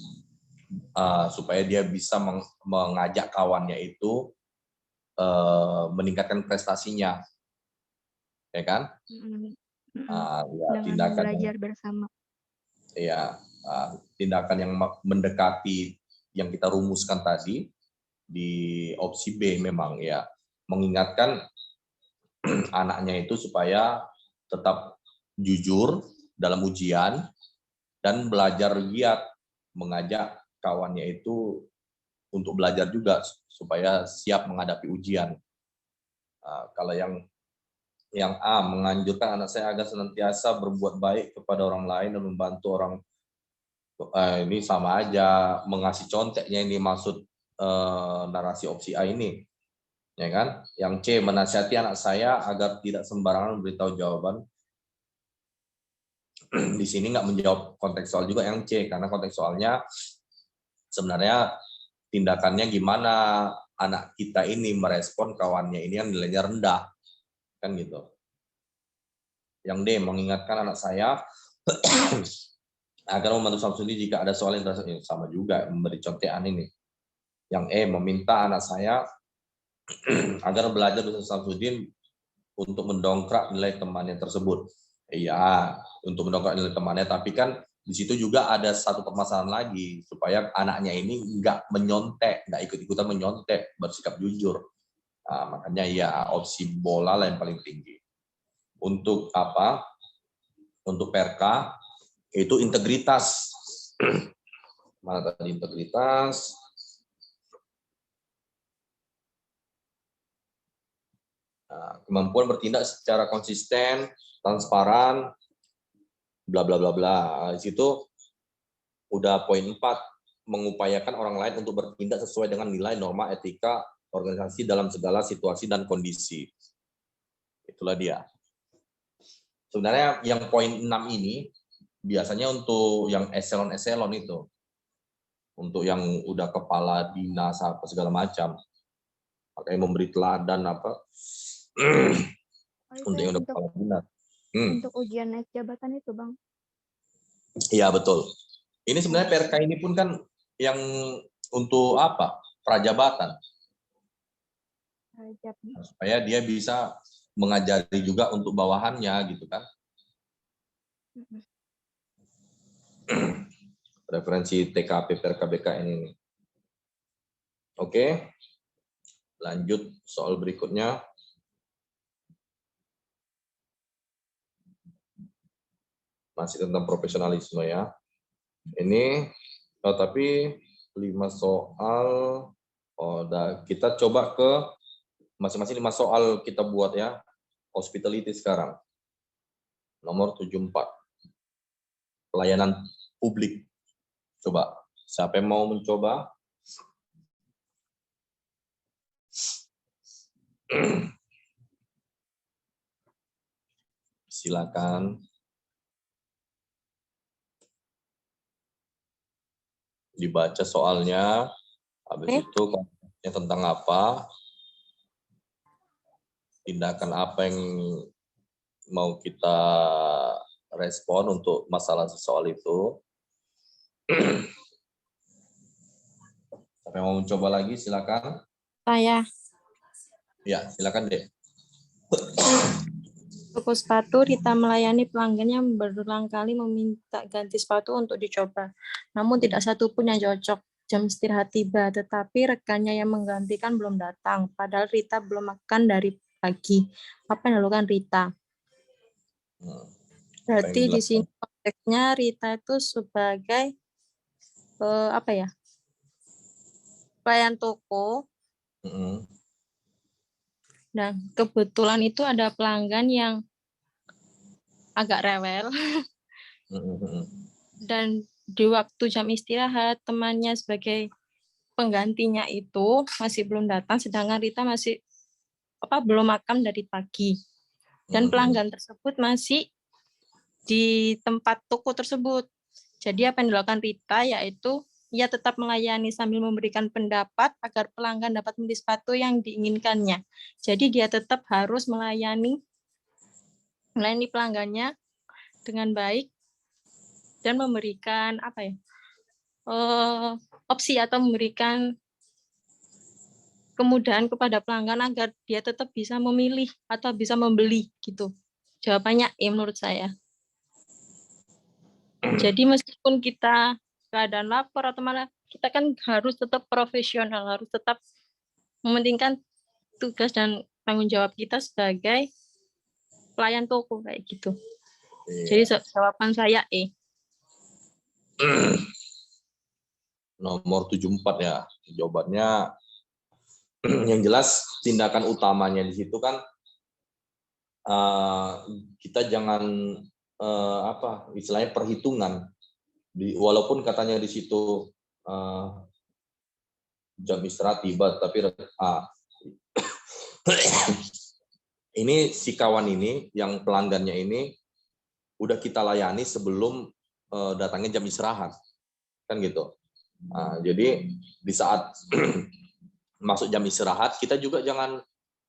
supaya dia bisa mengajak kawannya itu meningkatkan prestasinya, ya kan? Ya, dengan belajar bersama. Iya, tindakan yang mendekati yang kita rumuskan tadi di opsi B memang ya, mengingatkan anaknya itu supaya tetap jujur dalam ujian dan belajar giat, mengajak kawannya itu untuk belajar juga supaya siap menghadapi ujian. Kalau yang A, menganjurkan anak saya agar senantiasa berbuat baik kepada orang lain dan membantu orang, ini sama aja mengasih conteknya, ini maksud narasi opsi A ini, ya kan? Yang C, menasihati anak saya agar tidak sembarangan memberitahu jawaban. Di sini nggak menjawab konteks soal juga yang C, karena konteks soalnya sebenarnya tindakannya gimana anak kita ini merespon kawannya ini yang nilainya rendah, kan gitu. Yang D, mengingatkan anak saya agar membantu Samsudin jika ada soal yang terasa sama juga, memberi contekan ini. Yang E, meminta anak saya agar belajar bersama Samsudin untuk mendongkrak nilai temannya tersebut. Iya, untuk mendongkrak nilai temannya, tapi kan di situ juga ada satu permasalahan lagi, supaya anaknya ini nggak menyontek, nggak ikut-ikutan menyontek, bersikap jujur. Nah, makanya ya opsi bola lah yang paling tinggi. Untuk apa? Untuk PRK itu integritas. Mana tadi integritas? Nah, kemampuan bertindak secara konsisten, transparan, bla bla bla bla. Di situ udah poin 4, mengupayakan orang lain untuk bertindak sesuai dengan nilai norma etika organisasi dalam segala situasi dan kondisi. Itulah dia. Sebenarnya yang poin 6 ini biasanya untuk yang eselon-eselon itu. Untuk yang udah kepala dinas apa segala macam. Makanya memberi teladan apa. Untuk yang udah kepala dinas. Untuk ujian naik jabatan itu, Bang. Iya, betul. Ini sebenarnya PRK ini pun kan yang untuk apa? Prajabatan. Supaya dia bisa mengajari juga untuk bawahannya gitu kan. Referensi TKP PRK BKN ini. Oke. Lanjut soal berikutnya. Masih tentang profesionalisme ya. Ini tapi 5 soal kita coba ke masing-masing 5 soal kita buat ya. Hospitality sekarang. Nomor 74. Pelayanan publik. Coba, siapa yang mau mencoba? Silakan. Dibaca soalnya, habis itu konteksnya tentang apa, tindakan apa yang mau kita respon untuk masalah soal itu. Siapa yang mau mencoba lagi, silakan. Saya. Ya, silakan deh. Toko sepatu, Rita melayani pelanggan yang berulang kali meminta ganti sepatu untuk dicoba. Namun tidak satu pun yang cocok. Jam istirahat tiba, tetapi rekannya yang menggantikan belum datang. Padahal Rita belum makan dari pagi. Apa yang dilakukan Rita? Berarti di sini konteksnya Rita itu sebagai apa ya? Pelayan toko. Nah, kebetulan itu ada pelanggan yang agak rewel. Dan di waktu jam istirahat, temannya sebagai penggantinya itu masih belum datang, sedangkan Rita masih belum makan dari pagi. Dan pelanggan tersebut masih di tempat toko tersebut. Jadi apa yang dilakukan Rita yaitu ia tetap melayani sambil memberikan pendapat agar pelanggan dapat membeli sepatu yang diinginkannya. Jadi dia tetap harus melayani pelanggannya dengan baik dan memberikan opsi atau memberikan kemudahan kepada pelanggan agar dia tetap bisa memilih atau bisa membeli gitu. Jawabannya menurut saya. Jadi meskipun kita keadaan lapor atau mana, kita kan harus tetap profesional, harus tetap mementingkan tugas dan tanggung jawab kita sebagai pelayan toko kayak gitu. Jadi jawaban saya Nomor 74 ya. Jawabannya yang jelas tindakan utamanya di situ kan kita jangan istilahnya perhitungan. Walaupun katanya di situ jam istirahat tiba, tapi ini si kawan ini yang pelanggannya ini udah kita layani sebelum datangnya jam istirahat, kan gitu. Nah, jadi di saat masuk jam istirahat, kita juga jangan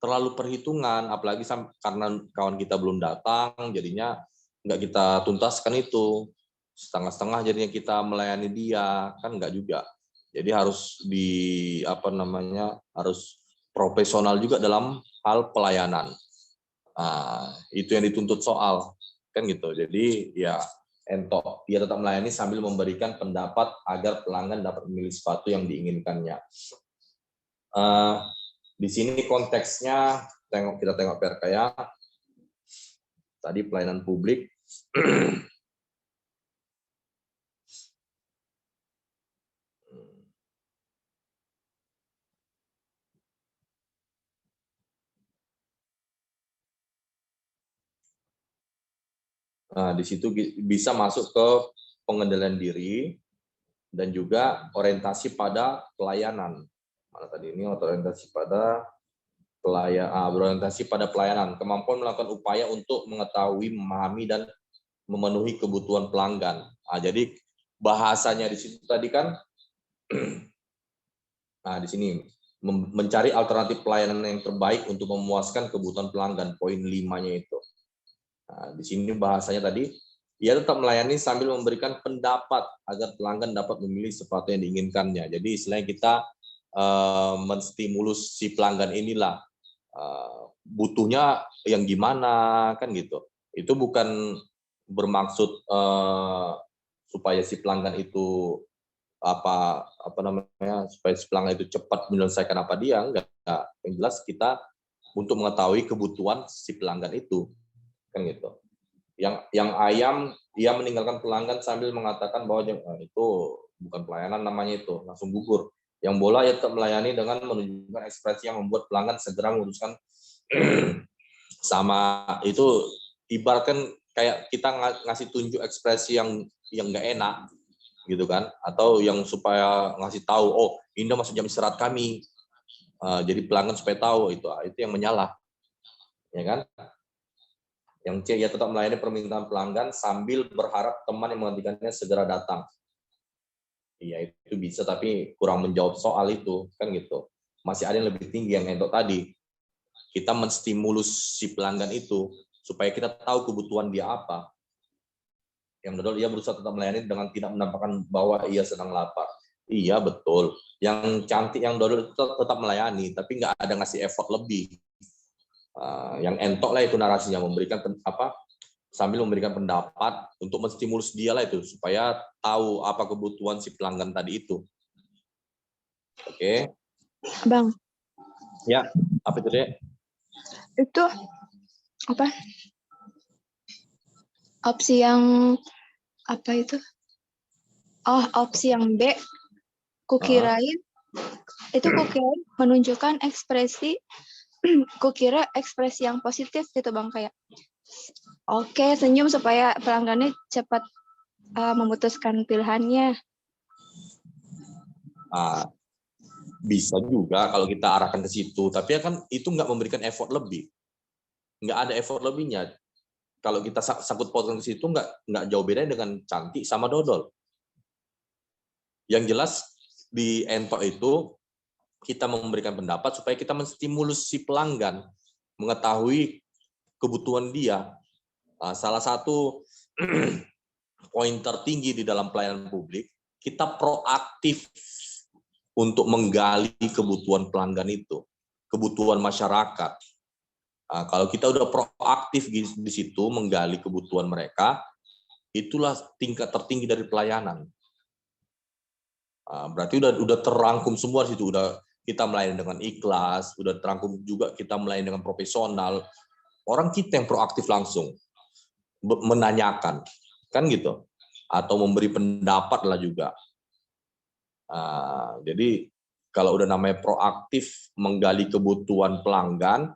terlalu perhitungan, apalagi karena kawan kita belum datang, jadinya nggak kita tuntaskan itu. Setengah-setengah jadinya kita melayani dia, kan nggak juga. Jadi harus harus profesional juga dalam hal pelayanan. Nah, itu yang dituntut soal, kan gitu. Jadi ya entok, dia tetap melayani sambil memberikan pendapat agar pelanggan dapat memilih sepatu yang diinginkannya. Di sini konteksnya kita tengok PRKA tadi pelayanan publik. Nah, di situ bisa masuk ke pengendalian diri dan juga orientasi pada pelayanan. Mana tadi ini orientasi pada berorientasi pada pelayanan, kemampuan melakukan upaya untuk mengetahui, memahami dan memenuhi kebutuhan pelanggan. Nah, jadi bahasanya di situ tadi kan, nah di sini mencari alternatif pelayanan yang terbaik untuk memuaskan kebutuhan pelanggan, poin 5-nya itu. Nah, di sini bahasanya tadi, ia tetap melayani sambil memberikan pendapat agar pelanggan dapat memilih sepatu yang diinginkannya. Jadi istilahnya kita menstimulus si pelanggan inilah, butuhnya yang gimana, kan gitu. Itu bukan bermaksud supaya si pelanggan itu supaya si pelanggan itu cepat menyelesaikan apa dia, enggak. Yang jelas kita untuk mengetahui kebutuhan si pelanggan itu, kan gitu. Yang ayam dia meninggalkan pelanggan sambil mengatakan bahwa itu bukan pelayanan namanya, itu langsung gugur. Yang bola ya tetap melayani dengan menunjukkan ekspresi yang membuat pelanggan segera memutuskan. Sama itu ibaratkan kayak kita ngasih tunjuk ekspresi yang nggak enak gitu kan, atau yang supaya ngasih tahu, oh ini masuk jam istirahat kami, jadi pelanggan supaya tahu, itu yang menyalah, ya kan. Yang C, ia tetap melayani permintaan pelanggan sambil berharap teman yang menggantikannya segera datang. Iya, itu bisa, tapi kurang menjawab soal itu, kan gitu. Masih ada yang lebih tinggi yang entok tadi. Kita menstimulus si pelanggan itu supaya kita tahu kebutuhan dia apa. Yang dodol, ia berusaha tetap melayani dengan tidak menampakkan bahwa ia sedang lapar. Iya, betul. Yang cantik, yang dodol itu tetap melayani, tapi nggak ada ngasih effort lebih. Yang entok lah itu narasinya, memberikan sambil memberikan pendapat untuk menstimulus dia lah itu, supaya tahu apa kebutuhan si pelanggan tadi itu. Oke. Bang. Ya, apa itu, Dek? Itu apa? Opsi yang apa itu? Oh, opsi yang B. Kukirain menunjukkan ekspresi, kukira ekspresi yang positif gitu Bang, kayak oke, senyum supaya pelanggannya cepat memutuskan pilihannya. Bisa juga kalau kita arahkan ke situ, tapi kan itu nggak memberikan effort lebih, nggak ada effort lebihnya. Kalau kita sangkut pautkan ke situ, nggak jauh bedanya dengan cantik sama dodol. Yang jelas di entok itu kita memberikan pendapat supaya kita menstimulus si pelanggan mengetahui kebutuhan dia. Salah satu poin tertinggi di dalam pelayanan publik, kita proaktif untuk menggali kebutuhan pelanggan itu, kebutuhan masyarakat. Kalau kita udah proaktif di situ menggali kebutuhan mereka, itulah tingkat tertinggi dari pelayanan. Berarti udah terangkum semua di situ, udah kita melayani dengan ikhlas, udah terangkum juga kita melayani dengan profesional. Orang kita yang proaktif langsung menanyakan, kan gitu, atau memberi pendapat lah juga. Jadi kalau udah namanya proaktif menggali kebutuhan pelanggan,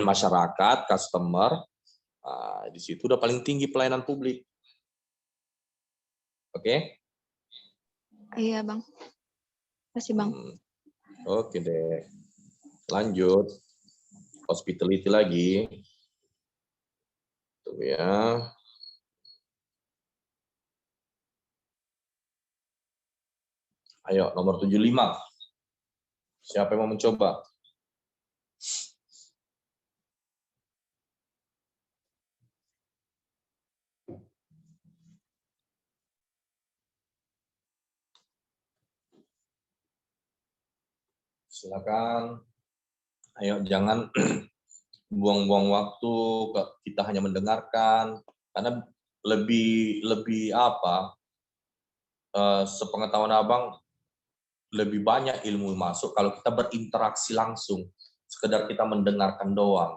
masyarakat, customer, di situ udah paling tinggi pelayanan publik. Oke? Iya Bang. Kasih Bang. Oke deh. Lanjut. Hospitality lagi. Tuh ya. Ayo, nomor 75. Siapa yang mau mencoba? Silakan. Ayo, jangan buang-buang waktu, kita hanya mendengarkan, karena lebih apa, sepengetahuan abang, lebih banyak ilmu masuk kalau kita berinteraksi langsung, sekedar kita mendengarkan doang.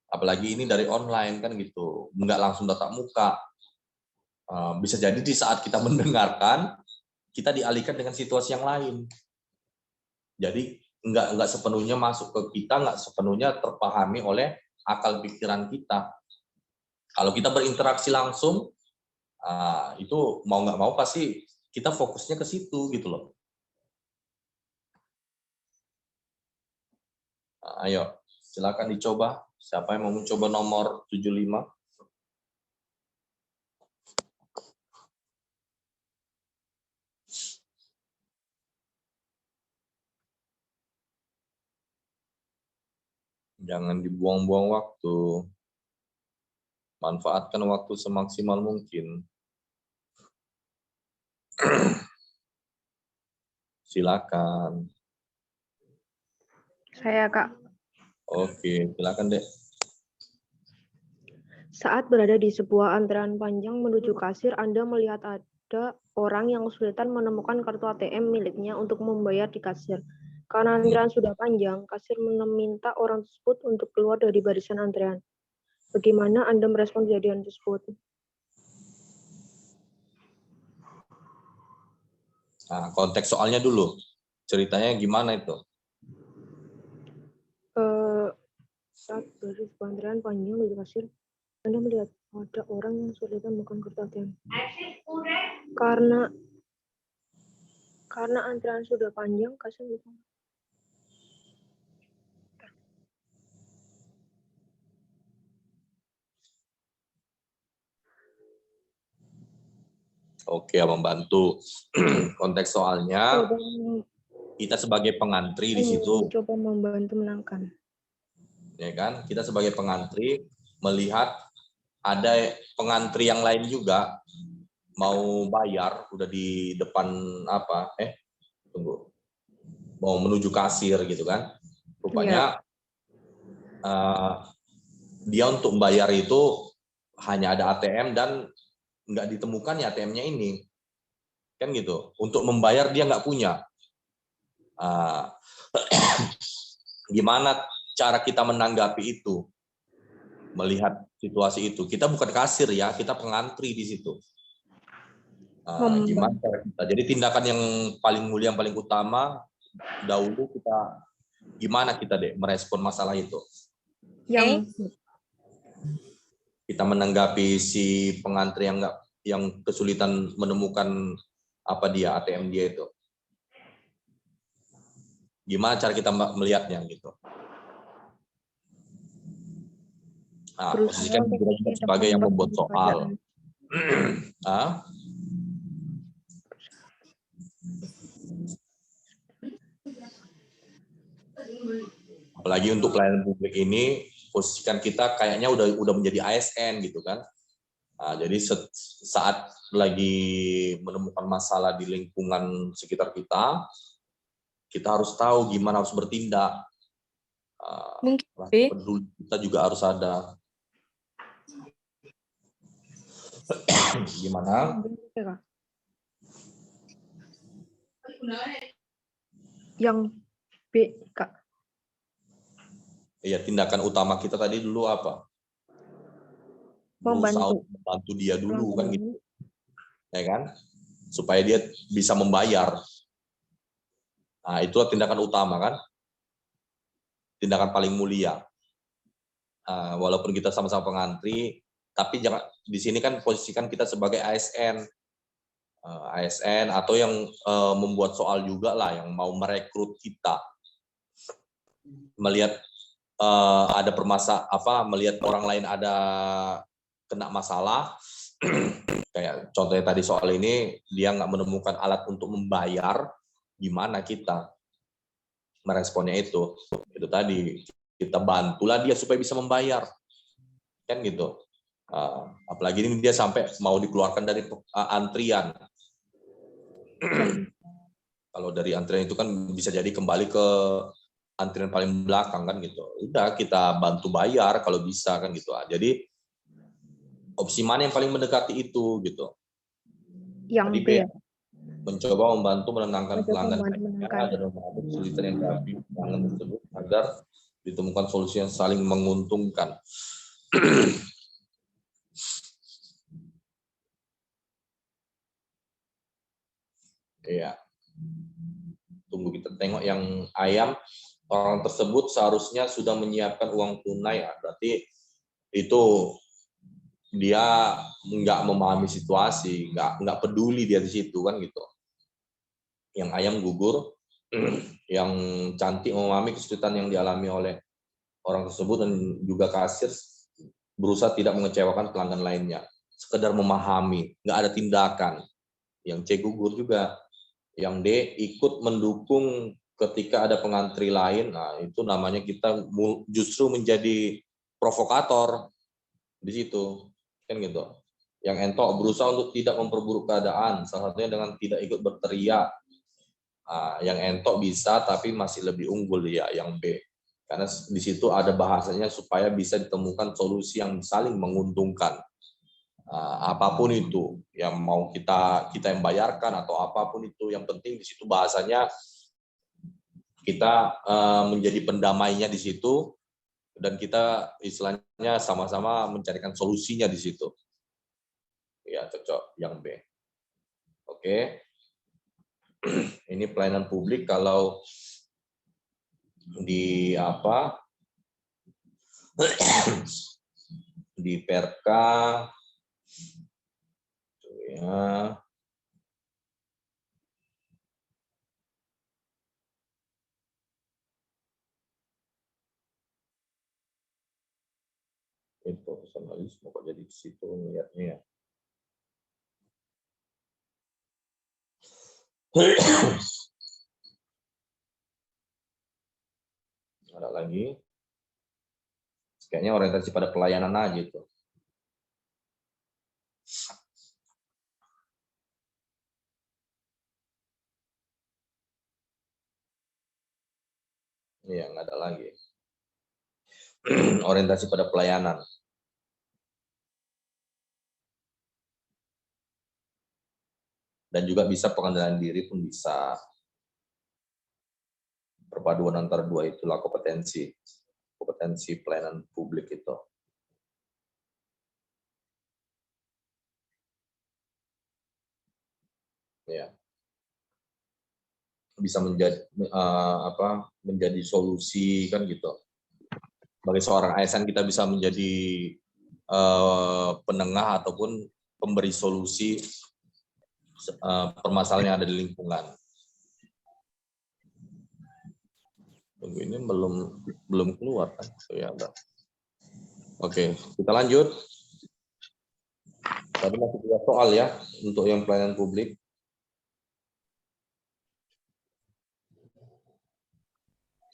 Apalagi ini dari online kan gitu, nggak langsung tatap muka. Bisa jadi di saat kita mendengarkan, kita dialihkan dengan situasi yang lain. Jadi nggak sepenuhnya masuk ke kita, nggak sepenuhnya terpahami oleh akal pikiran kita. Kalau kita berinteraksi langsung, itu mau nggak mau pasti kita fokusnya ke situ gitu loh. Ayo, silakan dicoba. Siapa yang mau mencoba nomor 75? Jangan dibuang-buang waktu. Manfaatkan waktu semaksimal mungkin. Silakan. Saya, Kak. Oke, silakan Dek. Saat berada di sebuah antrean panjang menuju kasir, Anda melihat ada orang yang kesulitan menemukan kartu ATM miliknya untuk membayar di kasir. Karena antrean sudah panjang, kasir meminta orang tersebut untuk keluar dari barisan antrean. Bagaimana Anda merespon kejadian tersebut? Nah, konteks soalnya dulu. Ceritanya gimana itu? Saat berada di sebuah antrean panjang menuju kasir, Anda melihat ada orang yang kesulitan menemukan kartu ATM. Karena antrean sudah panjang, kasir bukan. Oke, Abang bantu. Konteks soalnya, kita sebagai pengantri di situ, Coba membantu menangkan. ya kan? Kita sebagai pengantri melihat ada pengantri yang lain juga mau bayar, udah di depan apa? Tunggu. Mau menuju kasir gitu kan? Rupanya dia untuk membayar itu hanya ada ATM dan nggak ditemukan ya ATM-nya ini, kan gitu. Untuk membayar dia nggak punya. Gimana cara kita menanggapi itu? Melihat situasi itu, kita bukan kasir ya, kita pengantri di situ. Gimana cara kita? Jadi tindakan yang paling mulia, yang paling utama, dahulu gimana kita deh merespon masalah itu? Kita menanggapi si pengantri yang kesulitan menemukan ATM dia itu. Gimana cara kita melihatnya gitu? Posisikan kita juga sebagai yang membuat soal. Apalagi untuk pelayanan publik ini, posisikan kita kayaknya udah menjadi ASN gitu kan. Jadi saat lagi menemukan masalah di lingkungan sekitar kita harus tahu gimana harus bertindak. Mungkin Peduli kita juga harus ada. Gimana? Yang B, Kak. Ya, tindakan utama kita tadi dulu apa? Membantu dia dulu kan gitu. Ya kan? Supaya dia bisa membayar. Nah, itulah tindakan utama kan? Tindakan paling mulia. Walaupun kita sama-sama pengantri, tapi jangan di sini kan posisikan kita sebagai ASN atau yang membuat soal juga lah, yang mau merekrut kita. Melihat ada melihat orang lain ada kena masalah, Kayak contohnya tadi soal ini, dia nggak menemukan alat untuk membayar, gimana kita meresponnya itu tadi, kita bantulah dia supaya bisa membayar, kan gitu. Apalagi ini dia sampai mau dikeluarkan dari antrian. Kalau dari antrian itu kan bisa jadi kembali ke antrian paling belakang kan gitu. Udah kita bantu bayar kalau bisa kan gitu. Jadi opsi mana yang paling mendekati itu gitu. Yang Jadi B. mencoba membantu menenangkan Mencoba pelanggan membantu menenangkan. dan membantu kesulitan yang dihadapi pelanggan tersebut agar ditemukan solusi yang saling menguntungkan. Iya. Tunggu kita tengok yang ayam, orang tersebut seharusnya sudah menyiapkan uang tunai, ya. Berarti itu dia nggak memahami situasi, nggak peduli dia di situ kan gitu. Yang ayam gugur, yang cantik memahami kesulitan yang dialami oleh orang tersebut dan juga kasir berusaha tidak mengecewakan pelanggan lainnya, sekedar memahami, nggak ada tindakan. Yang C gugur juga. Yang D ikut mendukung ketika ada pengantri lain. Nah, itu namanya kita justru menjadi provokator di situ. Kan gitu. Yang entok berusaha untuk tidak memperburuk keadaan, salah satunya dengan tidak ikut berteriak. Nah, yang entok bisa tapi masih lebih unggul ya yang B. Karena di situ ada bahasanya supaya bisa ditemukan solusi yang saling menguntungkan. Apapun itu yang mau kita yang bayarkan atau apapun itu, yang penting di situ bahasanya kita menjadi pendamainya di situ dan kita istilahnya sama-sama mencarikan solusinya di situ. Ya, cocok yang B. Oke. Ini pelayanan publik kalau di apa? Di Perka ya. Itu profesionalisme kok jadi di situ lihatnya. Ada lagi. Kayaknya orientasi pada pelayanan aja itu. Iya, nggak ada lagi. Orientasi pada pelayanan. Dan juga bisa pengendalian diri pun bisa. Perpaduan antara dua itulah kompetensi pelayanan publik itu. Ya. Bisa menjadi solusi kan gitu. Sebagai seorang ASN kita bisa menjadi penengah ataupun pemberi solusi permasalahan yang ada di lingkungan. Tunggu, ini belum keluar kan? Ya, udah. Oke, kita lanjut. Tadi masih 3 soal ya untuk yang pelayanan publik.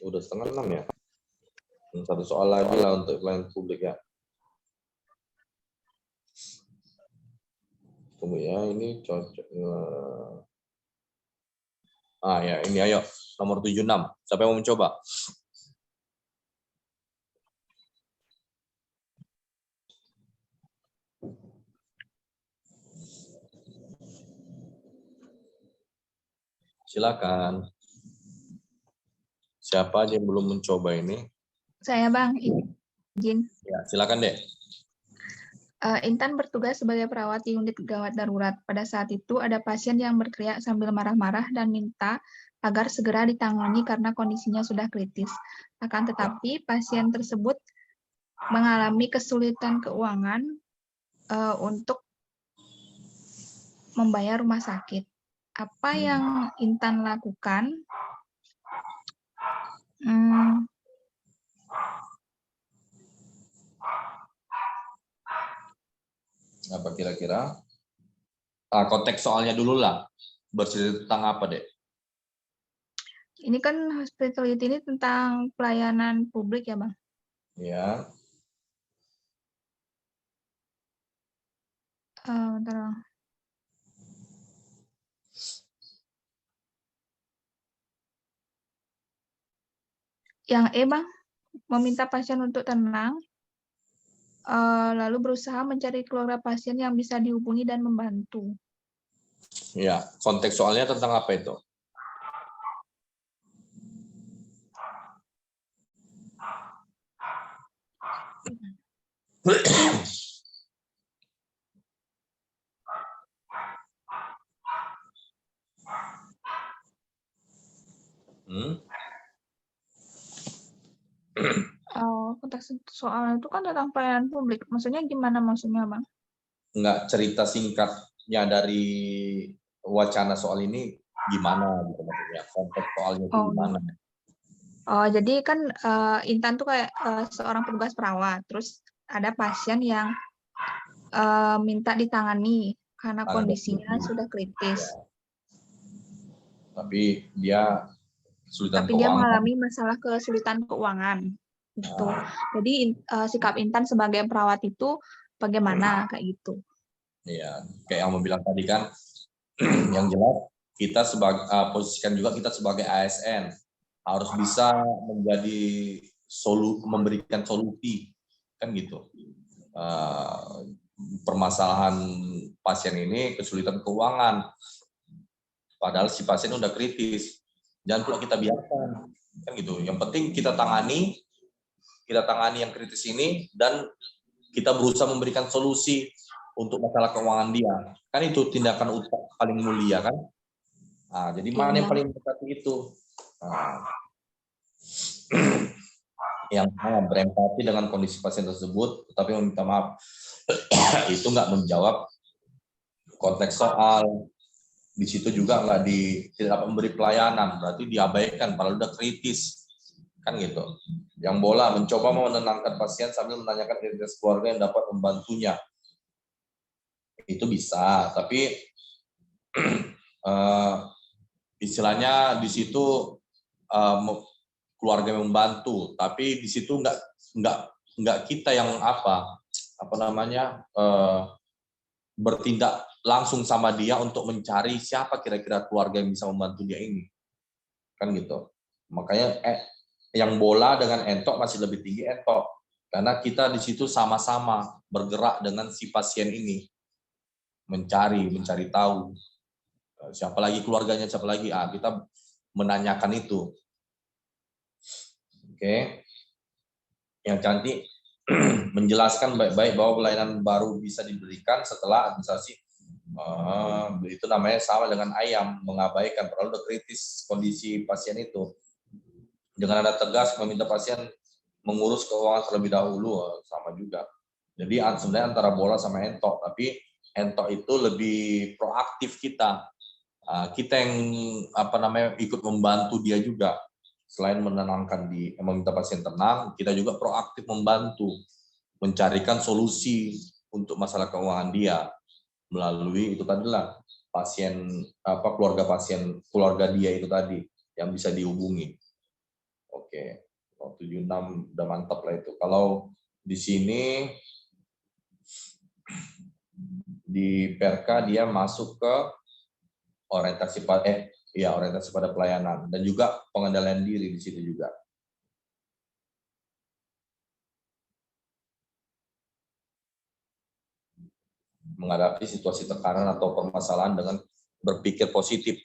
Udah 5:30 ya. 1 soal lagi lah untuk pelayanan publik ya. Tunggu ya, ini cocok. Ya, ini ayo. Nomor 76. Siapa yang mau mencoba? Silakan. Siapa aja yang belum mencoba ini? Saya Bang, izin. Ya, silakan deh. Intan bertugas sebagai perawat di unit gawat darurat. Pada saat itu ada pasien yang berteriak sambil marah-marah dan minta agar segera ditangani karena kondisinya sudah kritis. Akan tetapi pasien tersebut mengalami kesulitan keuangan untuk membayar rumah sakit. Apa yang Intan lakukan? Apa kira-kira? Konteks soalnya dulu lah. Bercerita tentang apa, Dek? Ini kan hospitality ini tentang pelayanan publik ya, Bang? Ya. Bentar, Bang. Yang E, Bang, meminta pasien untuk tenang, lalu berusaha mencari keluarga pasien yang bisa dihubungi dan membantu. Ya, konteks soalnya tentang apa itu? Konteks soal itu kan tentang pelayanan publik. Maksudnya gimana maksudnya, Bang? Enggak, cerita singkatnya dari wacana soal ini gimana gitu maksudnya? Konteks soalnya itu gimana? Jadi kan Intan tuh kayak seorang petugas perawat. Terus ada pasien yang minta ditangani karena kondisinya sudah kritis. Tapi dia kesulitan Tapi dia keuangan. mengalami masalah kesulitan keuangan. Gitu. Jadi sikap Intan sebagai perawat itu bagaimana kayak gitu? Iya, kayak yang mau bilang tadi kan, yang jelas kita sebagai posisikan juga kita sebagai ASN harus bisa memberikan solusi kan gitu. Permasalahan pasien ini kesulitan keuangan, padahal si pasien udah kritis, jangan pula kita biarkan kan gitu. Yang penting kita tangani yang kritis ini dan kita berusaha memberikan solusi untuk masalah keuangan dia. Kan itu tindakan paling mulia kan. Jadi mana yang paling mendekati itu? Yang berempati dengan kondisi pasien tersebut, tetapi meminta maaf. Itu nggak menjawab konteks soal. Di situ juga tidak memberi pelayanan, berarti diabaikan, padahal udah kritis. Kan gitu. Yang bola mencoba menenangkan pasien sambil menanyakan identitas keluarga yang dapat membantunya. Itu bisa, tapi istilahnya di situ keluarga yang membantu, tapi di situ nggak kita yang bertindak langsung sama dia untuk mencari siapa kira-kira keluarga yang bisa membantu dia ini, kan gitu. Makanya yang bola dengan entok masih lebih tinggi entok, karena kita di situ sama-sama bergerak dengan si pasien ini. Mencari tahu siapa lagi keluarganya, siapa lagi kita menanyakan itu. Oke. Yang cantik menjelaskan baik-baik bahwa pelayanan baru bisa diberikan setelah administrasi. Itu namanya sama dengan ayam, mengabaikan terlalu kritis kondisi pasien itu. Dengan ada tegas meminta pasien mengurus keuangan terlebih dahulu, sama juga. Jadi sebenarnya antara bola sama entok, tapi entok itu lebih proaktif kita. Kita yang ikut membantu dia juga. Selain menenangkan meminta pasien tenang, kita juga proaktif membantu mencarikan solusi untuk masalah keuangan dia melalui itu tadilah keluarga dia itu tadi yang bisa dihubungi. Oke, 76 udah mantap lah itu. Kalau di sini di Perka dia masuk ke orientasi pada pelayanan dan juga pengendalian diri di situ juga. Menghadapi situasi tekanan atau permasalahan dengan berpikir positif.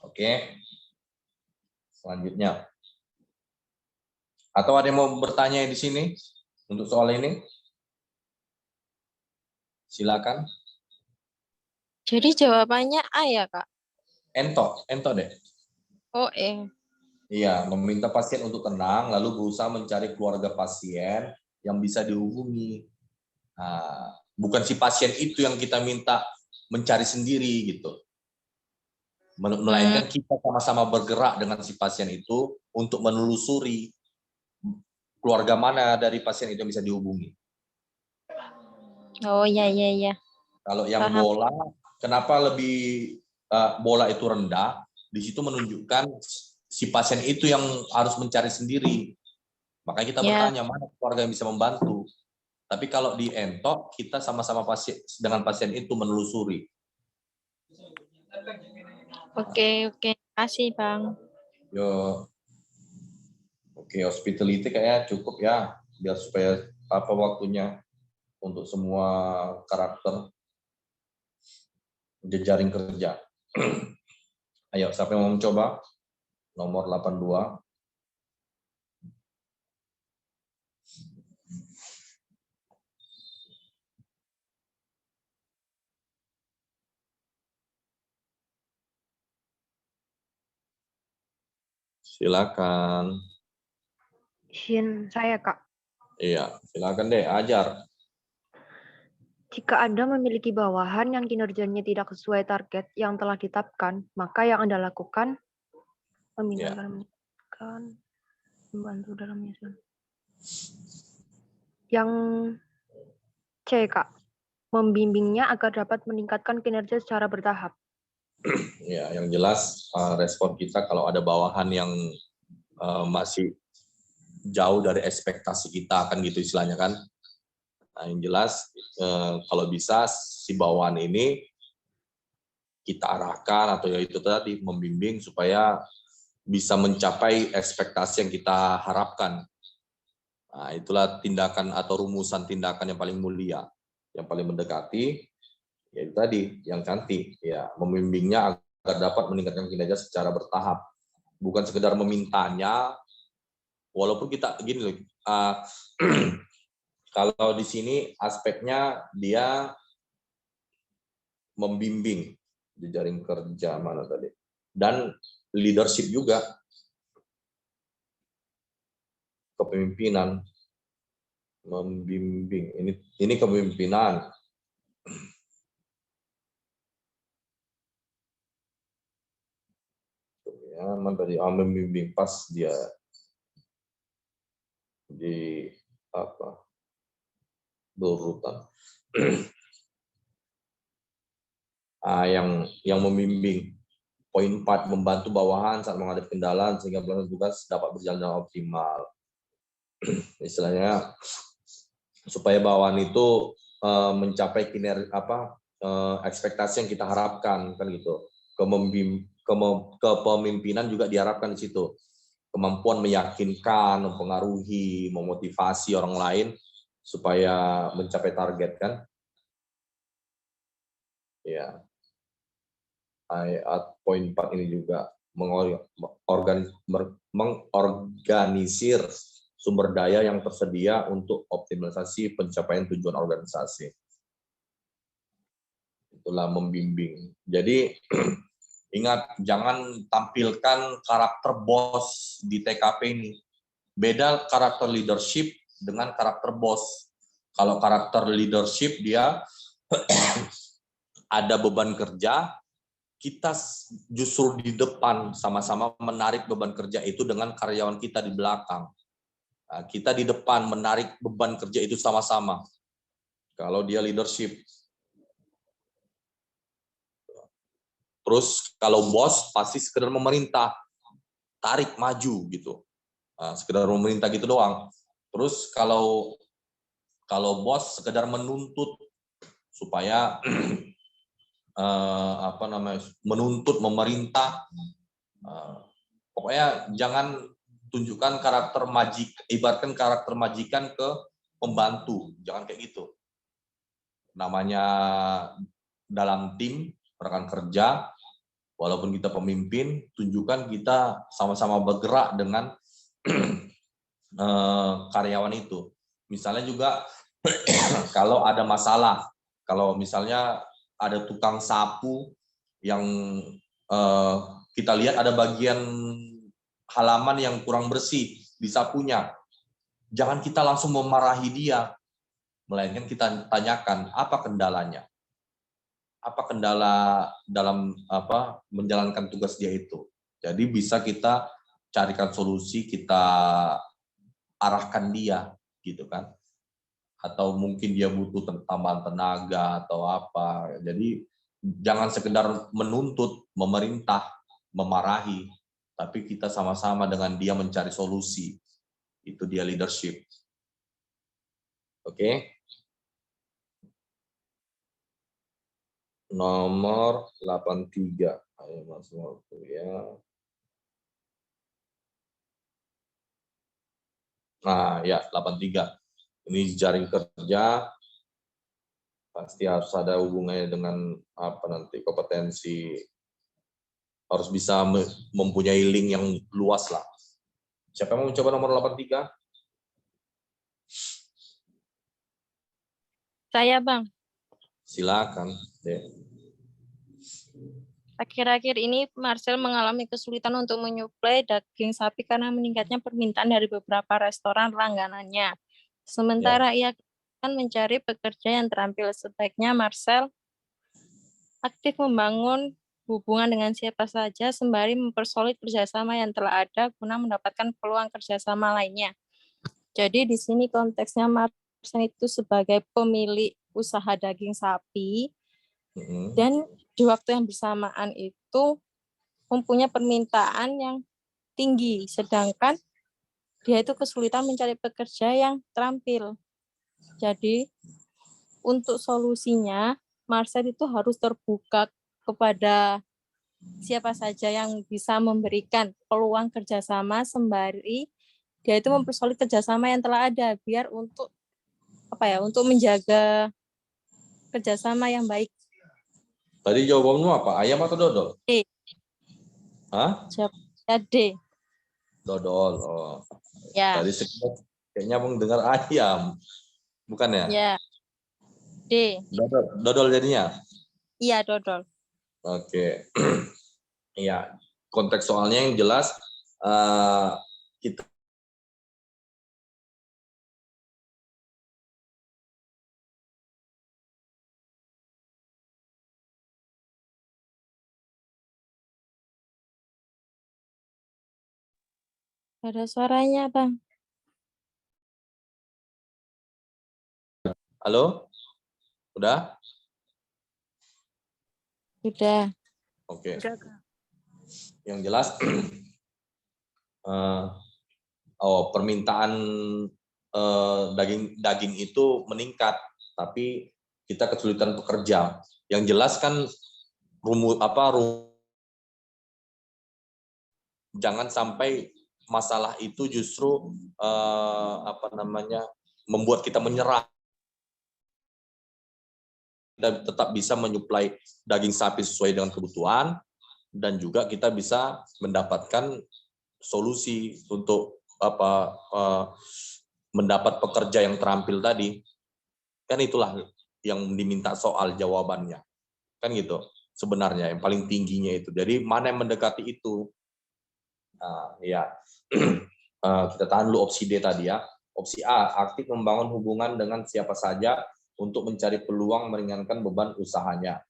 Oke. Selanjutnya. Atau ada yang mau bertanya di sini untuk soal ini? Silakan. Jadi jawabannya A ya, Kak? Entok deh. Oh, Iya, meminta pasien untuk tenang, lalu berusaha mencari keluarga pasien yang bisa dihubungi. Bukan si pasien itu yang kita minta mencari sendiri gitu. Melainkan kita sama-sama bergerak dengan si pasien itu untuk menelusuri keluarga mana dari pasien itu yang bisa dihubungi. Oh iya iya iya. Kalau yang Paham. bola, kenapa lebih bola itu rendah? Di situ menunjukkan si pasien itu yang harus mencari sendiri. Makanya kita Ya. bertanya mana keluarga yang bisa membantu. Tapi kalau di entok, kita sama-sama dengan pasien itu menelusuri. Oke. Kasih Bang. Yo, oke, hospitality kayaknya cukup ya, biar supaya waktunya untuk semua karakter jejaring kerja. Ayo, siapa yang mau mencoba? Nomor 82. Silakan. Shin, saya Kak. Iya, silakan deh, ajar. Jika Anda memiliki bawahan yang kinerjanya tidak sesuai target yang telah ditetapkan, maka yang Anda lakukan memindahkan, membantu dalam menyusun. Yang C, Kak, membimbingnya agar dapat meningkatkan kinerja secara bertahap. Ya, yang jelas respon kita kalau ada bawahan yang masih jauh dari ekspektasi kita, kan gitu istilahnya kan. Nah, yang jelas kalau bisa si bawahan ini kita arahkan atau ya itu tadi membimbing supaya bisa mencapai ekspektasi yang kita harapkan. Nah, itulah tindakan atau rumusan tindakan yang paling mulia, yang paling mendekati, yaitu tadi yang cantik, ya membimbingnya agar dapat meningkatkan kinerja secara bertahap, bukan sekedar memintanya. Walaupun kita gini loh, kalau di sini aspeknya dia membimbing jejaring kerja mana tadi, dan leadership juga, kepemimpinan, membimbing. Ini kepemimpinan. Ya, mana tadi membimbing pas dia di apa berurutan. Yang membimbing. Poin 4, membantu bawahan saat menghadapi kendala sehingga pelaksanaan tugas dapat berjalan dengan optimal. Istilahnya supaya bawahan itu mencapai ekspektasi yang kita harapkan, kan gitu. Kepemimpinan juga diharapkan di situ. Kemampuan meyakinkan, mempengaruhi, memotivasi orang lain supaya mencapai target, kan? Ya. Ayat poin 4 ini juga mengorganisir sumber daya yang tersedia untuk optimalisasi pencapaian tujuan organisasi. Itulah membimbing. Jadi ingat, jangan tampilkan karakter bos di TKP ini. Beda karakter leadership dengan karakter bos. Kalau karakter leadership dia ada beban kerja, kita justru di depan sama-sama menarik beban kerja itu dengan karyawan kita di belakang. Nah, kita di depan menarik beban kerja itu sama-sama. Kalau dia leadership. Terus kalau bos pasti sekedar memerintah, tarik maju gitu. Nah, sekedar memerintah gitu doang. Terus kalau bos sekedar menuntut supaya menuntut, memerintah, pokoknya jangan tunjukkan karakter ibaratkan karakter majikan ke pembantu, jangan kayak gitu. Namanya dalam tim rekan kerja, walaupun kita pemimpin, tunjukkan kita sama-sama bergerak dengan karyawan itu. Misalnya juga kalau ada masalah, kalau misalnya ada tukang sapu yang kita lihat ada bagian halaman yang kurang bersih di sapunya, jangan kita langsung memarahi dia, melainkan kita tanyakan apa kendalanya, apa kendala dalam menjalankan tugas dia itu. Jadi bisa kita carikan solusi, kita arahkan dia, gitu kan? Atau mungkin dia butuh tambahan tenaga atau apa. Jadi jangan sekedar menuntut, memerintah, memarahi, tapi kita sama-sama dengan dia mencari solusi. Itu dia leadership. Oke. Nomor 83. Ayo Mas Marco ya. Nah, ya 83. Ini jaring kerja pasti harus ada hubungannya dengan apa nanti kompetensi, harus bisa mempunyai link yang luas lah. Siapa yang mau mencoba nomor 83? Saya, Bang. Silakan, Dek. Akhir-akhir ini Marcel mengalami kesulitan untuk menyuplai daging sapi karena meningkatnya permintaan dari beberapa restoran langganannya. Sementara ia akan mencari pekerja yang terampil. Sebaiknya Marcel aktif membangun hubungan dengan siapa saja sembari mempersolid kerjasama yang telah ada guna mendapatkan peluang kerjasama lainnya. Jadi di sini konteksnya Marcel itu sebagai pemilik usaha daging sapi dan di waktu yang bersamaan itu mempunyai permintaan yang tinggi, sedangkan dia itu kesulitan mencari pekerja yang terampil. Jadi untuk solusinya Marcel itu harus terbuka kepada siapa saja yang bisa memberikan peluang kerjasama sembari dia itu mempersolid kerjasama yang telah ada biar untuk untuk menjaga kerjasama yang baik. Tadi jawabanmu apa? Ayam atau dodol? D. Hah? Ya, D. Dodol. Oh. Ya. Tadi kayaknya mendengar ayam. Bukan ya? Ya. D. Dodol jadinya? Iya, dodol. Oke. Iya. Konteks soalnya yang jelas kita Ada suaranya, Bang. Halo? Udah? Udah. Oke. Yang jelas permintaan daging itu meningkat, tapi kita kesulitan pekerja. Yang jelas kan jangan sampai masalah itu justru membuat kita menyerah. Kita tetap bisa menyuplai daging sapi sesuai dengan kebutuhan dan juga kita bisa mendapatkan solusi untuk mendapat pekerja yang terampil tadi. Kan itulah yang diminta soal jawabannya. Kan gitu. Sebenarnya yang paling tingginya itu. Jadi mana yang mendekati itu? Kita tahan dulu opsi D tadi ya. Opsi A, aktif membangun hubungan dengan siapa saja untuk mencari peluang meringankan beban usahanya.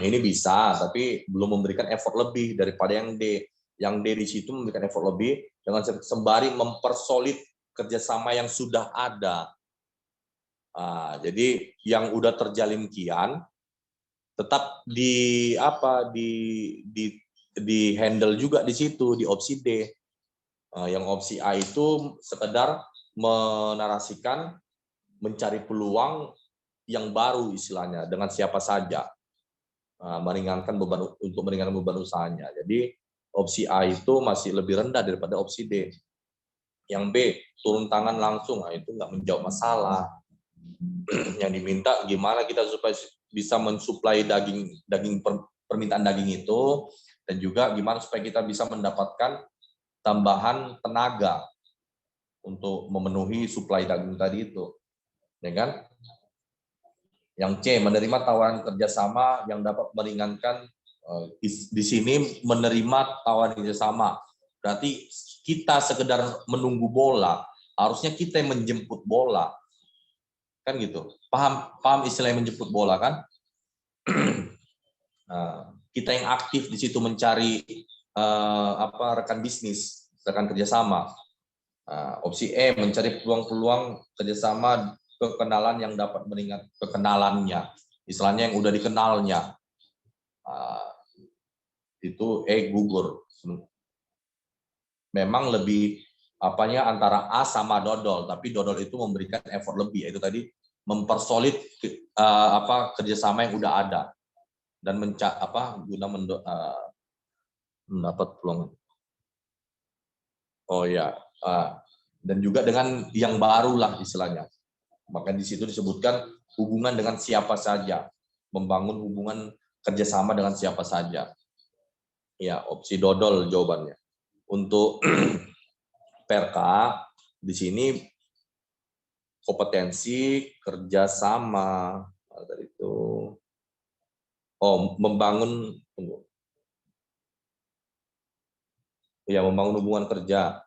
Ini bisa, tapi belum memberikan effort lebih daripada yang D. Yang D di situ memberikan effort lebih dengan sembari mempersolid kerjasama yang sudah ada. Jadi yang udah terjalin kian tetap di handle juga di situ di opsi D. Yang opsi A itu sekedar menarasikan mencari peluang yang baru istilahnya dengan siapa saja, meringankan beban usahanya. Jadi opsi A itu masih lebih rendah daripada opsi D. Yang B, turun tangan langsung, itu nggak menjawab masalah. Yang diminta gimana kita supaya bisa mensuplai permintaan daging itu, dan juga gimana supaya kita bisa mendapatkan tambahan tenaga untuk memenuhi suplai daging tadi itu, ya kan? Yang C, menerima tawaran kerjasama yang dapat meringankan. Di sini menerima tawaran kerjasama berarti kita sekedar menunggu bola, harusnya kita yang menjemput bola, kan gitu. Paham istilah yang menjemput bola kan? Kita yang aktif di situ mencari rekan bisnis, rekan kerjasama. Opsi E, mencari peluang-peluang kerjasama kekenalan yang dapat meningkat kekenalannya, istilahnya yang udah dikenalnya. Itu E, gugur. Memang lebih antara A sama dodol, tapi dodol itu memberikan effort lebih, yaitu tadi mempersolid kerjasama yang udah ada dan guna mendapat peluang. Oh ya, dan juga dengan yang baru lah istilahnya. Maka di situ disebutkan hubungan dengan siapa saja, membangun hubungan kerjasama dengan siapa saja. Ya, opsi dodol jawabannya. Untuk PRK di sini kompetensi kerjasama dari itu. Membangun hubungan kerja.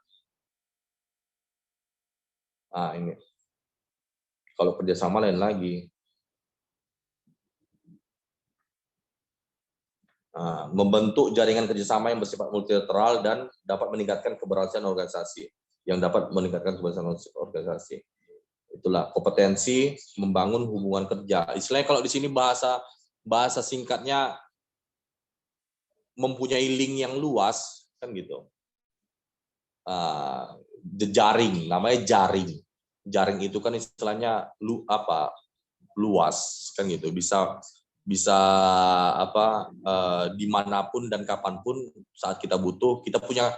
Ini. Kalau kerjasama lain lagi. Membentuk jaringan kerjasama yang bersifat multilateral dan dapat meningkatkan keberhasilan organisasi. Itulah kompetensi membangun hubungan kerja. Istilahnya kalau di sini bahasa singkatnya mempunyai link yang luas, kan gitu. Jejaring, namanya jaring. Jaring itu kan istilahnya luas, kan gitu. Bisa dimanapun dan kapanpun saat kita butuh, kita punya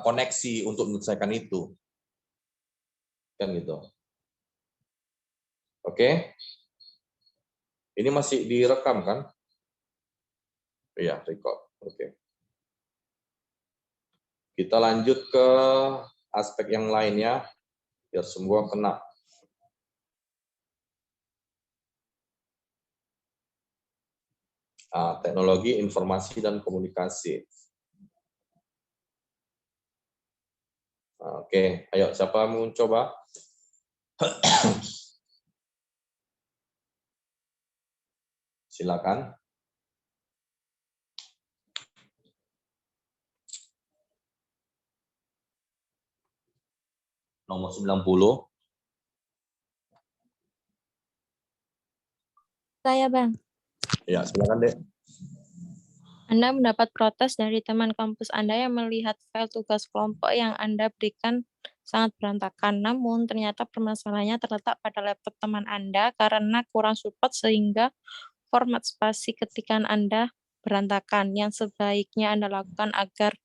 koneksi untuk menyelesaikan itu, kan gitu. Oke, ini masih direkam kan? Iya, record. Oke. Kita lanjut ke aspek yang lainnya biar semua kena. Teknologi informasi dan komunikasi. Oke, ayo siapa mau coba? Silakan. Nomor 90. Saya, Bang. Ya, silakan, Dek. Anda mendapat protes dari teman kampus Anda yang melihat file tugas kelompok yang Anda berikan sangat berantakan. Namun, ternyata permasalahannya terletak pada laptop teman Anda karena kurang support sehingga format spasi ketikan Anda berantakan. Yang sebaiknya Anda lakukan agar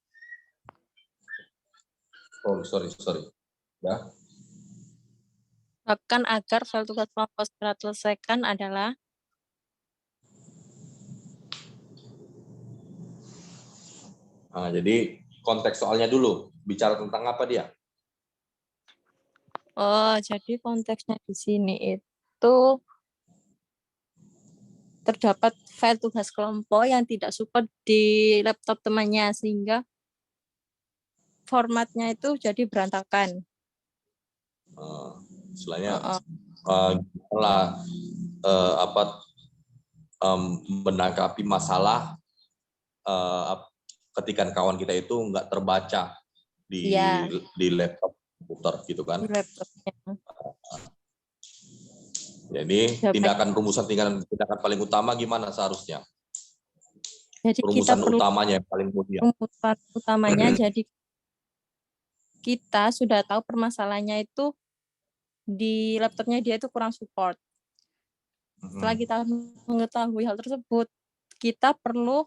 Ya. Lakukan agar file tugas kelompok segera selesaikan adalah Jadi konteks soalnya dulu, bicara tentang apa dia? jadi konteksnya di sini itu terdapat file tugas kelompok yang tidak support di laptop temannya sehingga formatnya itu jadi berantakan. Istilahnya menanggapi masalah ketikan kawan kita itu nggak terbaca di laptop komputer gitu kan? Di laptopnya. Jadi tindakan paling utama gimana seharusnya? Jadi rumusan utamanya yang paling mudah. Rumusan utamanya jadi kita sudah tahu permasalahannya itu di laptopnya dia itu kurang support. Setelah kita mengetahui hal tersebut, kita perlu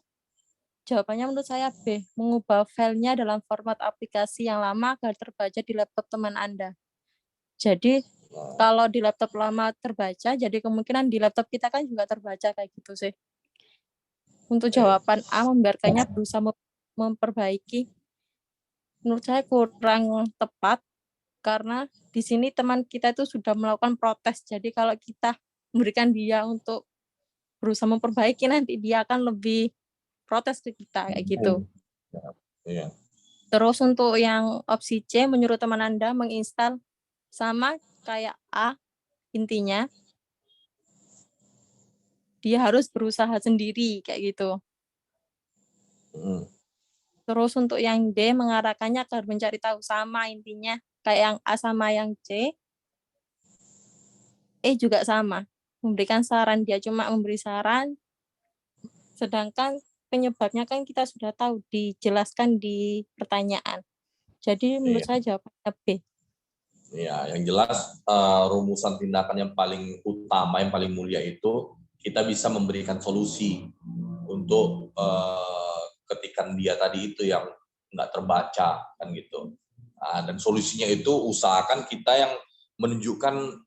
jawabannya menurut saya B, mengubah filenya dalam format aplikasi yang lama agar terbaca di laptop teman Anda. Jadi kalau di laptop lama terbaca, jadi kemungkinan di laptop kita kan juga terbaca kayak gitu sih. Untuk jawaban A, membiarkannya berusaha memperbaiki, menurut saya kurang tepat karena di sini teman kita itu sudah melakukan protes. Jadi kalau kita memberikan dia untuk berusaha memperbaiki, nanti dia akan lebih protes ke kita kayak gitu. Iya. Terus untuk yang opsi C, menyuruh teman Anda menginstal sama kayak A, intinya dia harus berusaha sendiri kayak gitu. Terus untuk yang D mengarahkannya agar mencari tahu sama intinya. Kayak yang A sama yang C, E juga sama. Memberikan saran, dia cuma memberi saran, sedangkan penyebabnya kan kita sudah tahu, dijelaskan di pertanyaan. Jadi menurut Iya. saya jawabannya B. Ya, yang jelas rumusan tindakan yang paling utama, yang paling mulia itu kita bisa memberikan solusi untuk ketikan dia tadi itu yang nggak terbaca kan gitu. Dan solusinya itu usahakan kita yang menunjukkan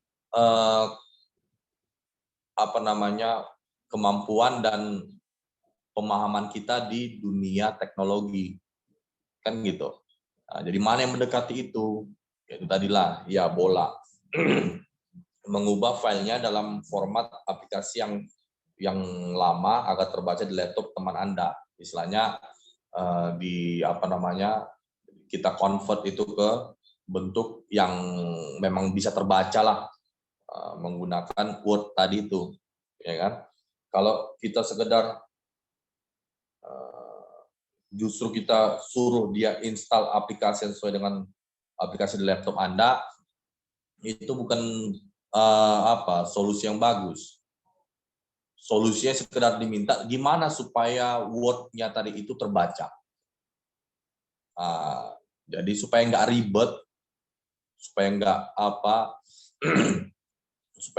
kemampuan dan pemahaman kita di dunia teknologi kan gitu. Jadi mana yang mendekati itu? Itu tadilah ya bola. Mengubah filenya dalam format aplikasi yang lama agar terbaca di laptop teman Anda. Istilahnya kita convert itu ke bentuk yang memang bisa terbaca lah menggunakan Word tadi itu, ya kan? Kalau kita sekedar justru kita suruh dia install aplikasi yang sesuai dengan aplikasi di laptop Anda, itu bukan solusi yang bagus. Solusinya sekedar diminta gimana supaya Word-nya tadi itu terbaca. Jadi supaya nggak ribet, supaya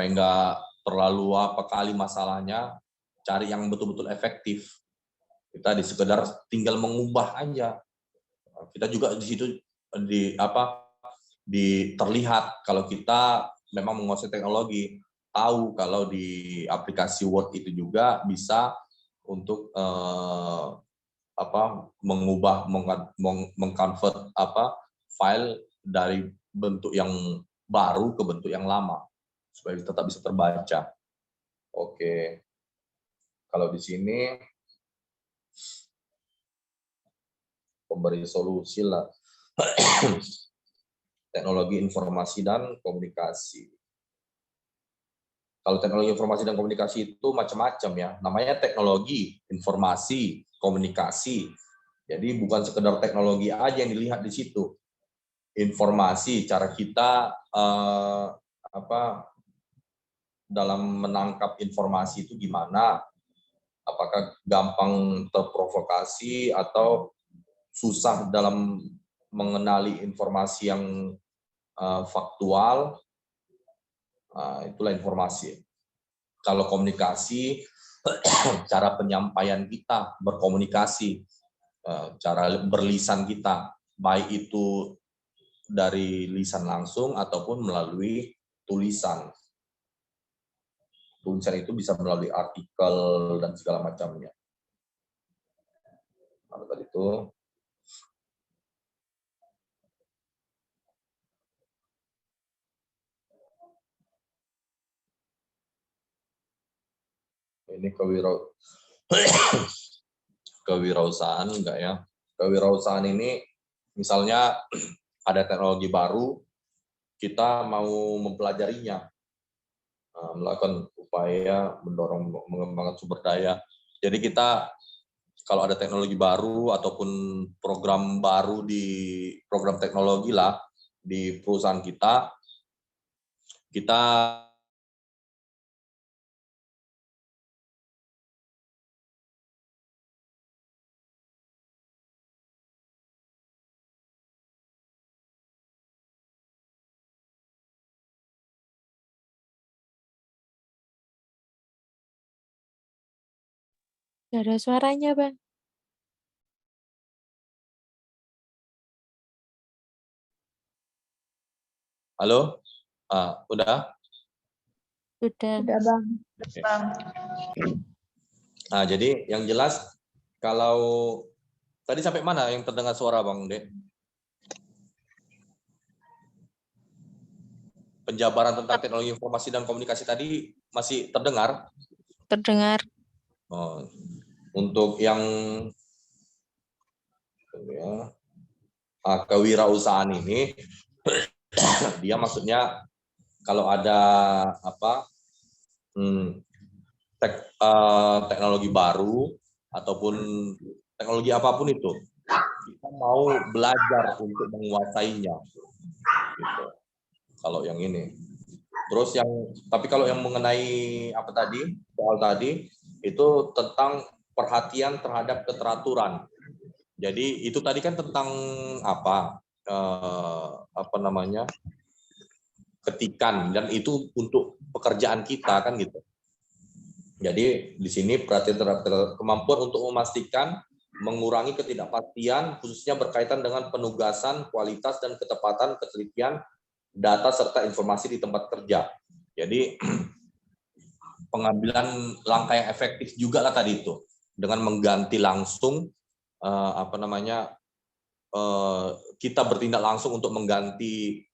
nggak terlalu kali masalahnya, cari yang betul-betul efektif. Kita sekedar tinggal mengubah aja. Kita juga di situ terlihat kalau kita memang menguasai teknologi, tahu kalau di aplikasi Word itu juga bisa untuk mengconvert file dari bentuk yang baru ke bentuk yang lama supaya tetap bisa terbaca. Oke. Kalau di sini pemberi solusi lah. Teknologi informasi dan komunikasi. Kalau teknologi informasi dan komunikasi itu macam-macam ya. Namanya teknologi, informasi, komunikasi. Jadi bukan sekedar teknologi aja yang dilihat di situ. Informasi, cara kita dalam menangkap informasi itu gimana? Apakah gampang terprovokasi atau susah dalam mengenali informasi yang faktual? Itulah informasi. Kalau komunikasi, cara penyampaian kita berkomunikasi, cara berlisan kita, baik itu dari lisan langsung ataupun melalui tulisan. Tulisan itu bisa melalui artikel dan segala macamnya. Tadi itu. Ini kewirausahaan enggak ya? Kewirausahaan ini misalnya ada teknologi baru, kita mau mempelajarinya, melakukan upaya mendorong mengembangkan sumber daya. Jadi kita kalau ada teknologi baru ataupun program baru di program teknologi lah di perusahaan kita Nggak ada suaranya, Bang. Halo? Udah? Sudah. Udah, Bang. Bang. Nah, jadi yang jelas kalau tadi sampai mana yang terdengar suara Bang De? Penjabaran tentang teknologi informasi dan komunikasi tadi masih terdengar? Terdengar. Oh, untuk yang kewirausahaan ini, dia maksudnya kalau ada teknologi baru ataupun teknologi apapun itu, kita mau belajar untuk menguasainya. Gitu. Kalau yang ini. Terus tapi kalau yang mengenai apa tadi, soal tadi, itu tentang perhatian terhadap keteraturan. Jadi itu tadi kan tentang apa namanya, ketikan, dan itu untuk pekerjaan kita kan gitu. Jadi di sini perhatian terhadap kemampuan untuk memastikan mengurangi ketidakpastian khususnya berkaitan dengan penugasan, kualitas dan ketepatan ketelitian data serta informasi di tempat kerja. Jadi pengambilan langkah yang efektif juga lah tadi itu dengan mengganti langsung kita bertindak langsung untuk mengganti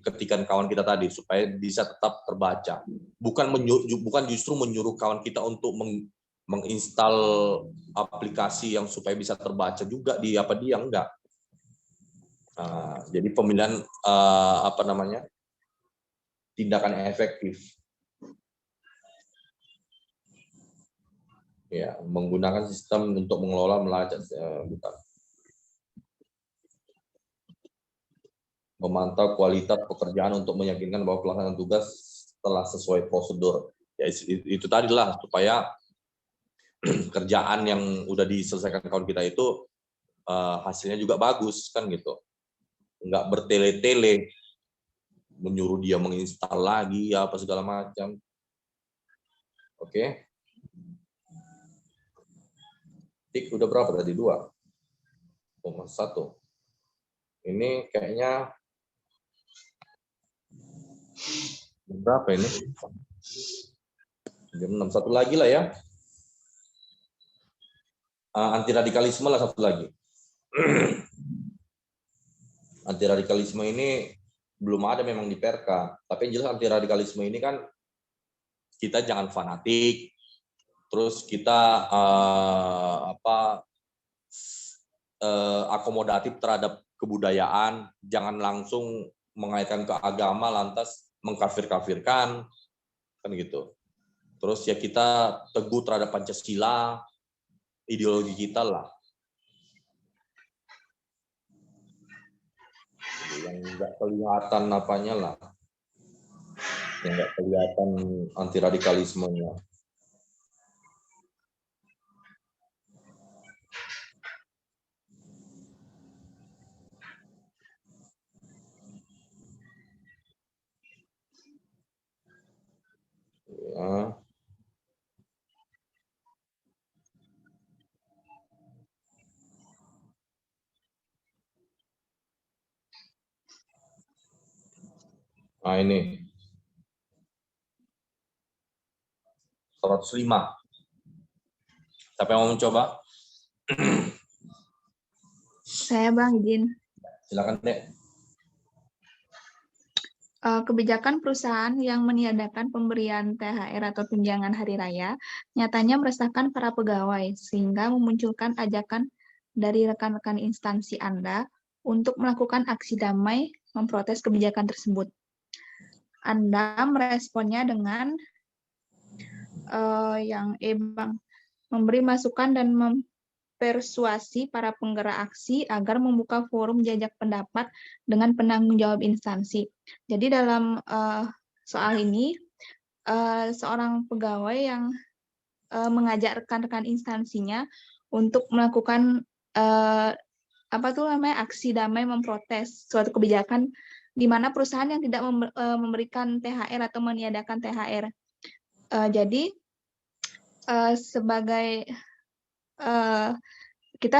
ketikan kawan kita tadi supaya bisa tetap terbaca. Bukan justru menyuruh kawan kita untuk menginstal aplikasi yang supaya bisa terbaca juga di dia enggak. Jadi pemilihan tindakan yang efektif. Ya, menggunakan sistem untuk mengelola melacak bukan. Memantau kualitas pekerjaan untuk meyakinkan bahwa pelaksanaan tugas telah sesuai prosedur. Ya, itu tadilah supaya kerjaan yang udah diselesaikan kawan kita itu hasilnya juga bagus kan gitu. Enggak bertele-tele menyuruh dia menginstal lagi apa segala macam. Oke. Tik udah berapa tadi? 2,1. Ini kayaknya berapa ini? Jam 6, satu lagi lah ya. Anti radikalisme lah satu lagi. Anti radikalisme ini belum ada memang di Perka, tapi yang jelas anti radikalisme ini kan kita jangan fanatik, terus kita akomodatif terhadap kebudayaan, jangan langsung mengaitkan ke agama lantas mengkafir-kafirkan kan gitu. Terus ya kita teguh terhadap Pancasila, ideologi kita lah. Yang enggak kelihatan apanya lah. Yang enggak kelihatan anti radikalismenya. Ya. Nah ini 105. Siapa yang mau mencoba? Saya Bang izin. Silakan Dek. Kebijakan perusahaan yang meniadakan pemberian THR atau tunjangan hari raya nyatanya meresahkan para pegawai sehingga memunculkan ajakan dari rekan-rekan instansi Anda untuk melakukan aksi damai memprotes kebijakan tersebut. Anda meresponnya dengan Bang, memberi masukan dan mempersuasi para penggerak aksi agar membuka forum jajak pendapat dengan penanggung jawab instansi. Jadi dalam soal ini, seorang pegawai yang mengajak rekan-rekan instansinya untuk melakukan aksi damai memprotes suatu kebijakan di mana perusahaan yang tidak memberikan THR atau meniadakan THR. Jadi sebagai kita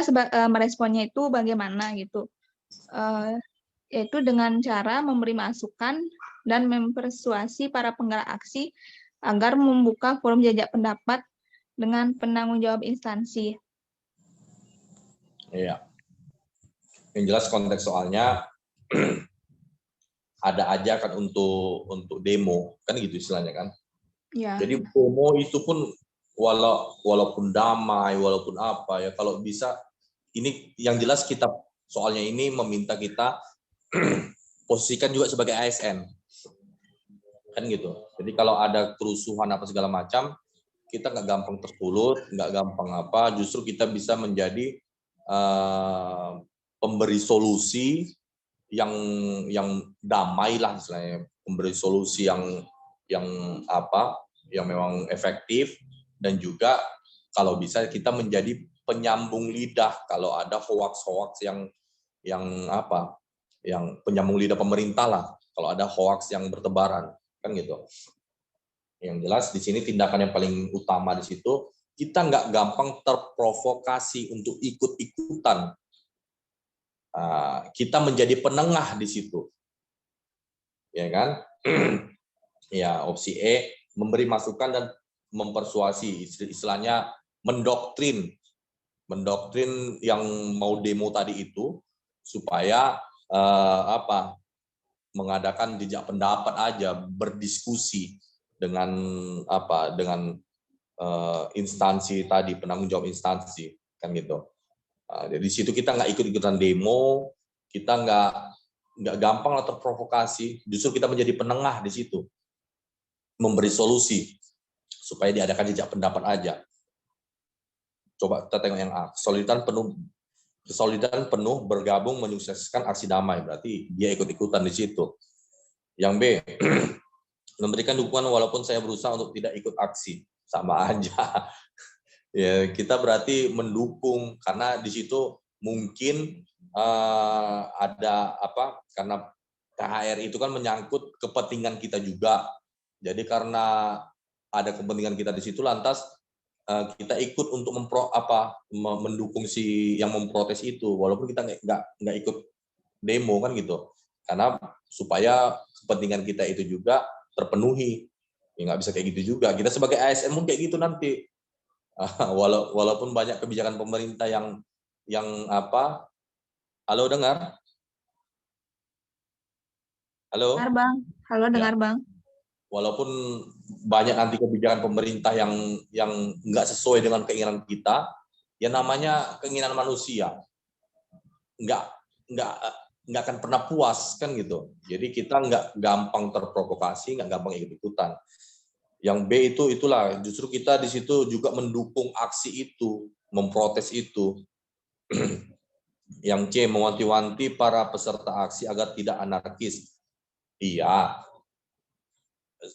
meresponnya itu bagaimana gitu, yaitu dengan cara memberi masukan dan mempersuasi para penggerak aksi agar membuka forum jajak pendapat dengan penanggung jawab instansi. Iya. Yang jelas konteks soalnya ada ajakan untuk demo kan gitu istilahnya kan. Ya. Jadi demo itu pun walaupun damai, walaupun apa ya, kalau bisa ini yang jelas kita soalnya ini meminta kita posisikan juga sebagai ASN kan gitu. Jadi kalau ada kerusuhan apa segala macam, kita nggak gampang tersulut, nggak gampang apa, justru kita bisa menjadi pemberi solusi yang damai lah istilahnya, memberi solusi yang memang efektif, dan juga kalau bisa kita menjadi penyambung lidah kalau ada hoax yang penyambung lidah pemerintah lah kalau ada hoax yang bertebaran, kan gitu. Yang jelas di sini tindakan yang paling utama di situ, kita nggak gampang terprovokasi untuk ikut-ikutan. Kita menjadi penengah di situ, ya kan? Ya, opsi E, memberi masukan dan mempersuasi, istilahnya mendoktrin yang mau demo tadi itu supaya mengadakan jejak pendapat aja, berdiskusi dengan instansi tadi, penanggung jawab instansi, kan gitu. Jadi di situ kita nggak ikut-ikutan demo, kita nggak gampang lah terprovokasi, justru kita menjadi penengah di situ, memberi solusi supaya diadakan jejak pendapat aja. Coba kita tengok yang A, kesolidan penuh bergabung menyukseskan aksi damai, berarti dia ikut-ikutan di situ. Yang B, memberikan dukungan walaupun saya berusaha untuk tidak ikut aksi, sama aja. Ya, kita berarti mendukung karena di situ mungkin ada karena THR itu kan menyangkut kepentingan kita juga. Jadi karena ada kepentingan kita di situ, lantas kita ikut untuk mendukung si yang memprotes itu, walaupun kita nggak ikut demo, kan gitu. Karena supaya kepentingan kita itu juga terpenuhi. Ya nggak bisa kayak gitu juga. Kita sebagai ASN pun kayak gitu nanti. Walaupun banyak kebijakan pemerintah yang halo, dengar? Halo? Dengar, Bang. Halo, dengar, Bang. Walaupun banyak nanti kebijakan pemerintah yang nggak sesuai dengan keinginan kita, ya namanya keinginan manusia. Nggak akan pernah puas, kan gitu. Jadi kita nggak gampang terprovokasi, nggak gampang ikut-ikutan. Yang B itulah justru kita di situ juga mendukung aksi itu, memprotes itu. Yang C, mewanti-wanti para peserta aksi agar tidak anarkis. Iya,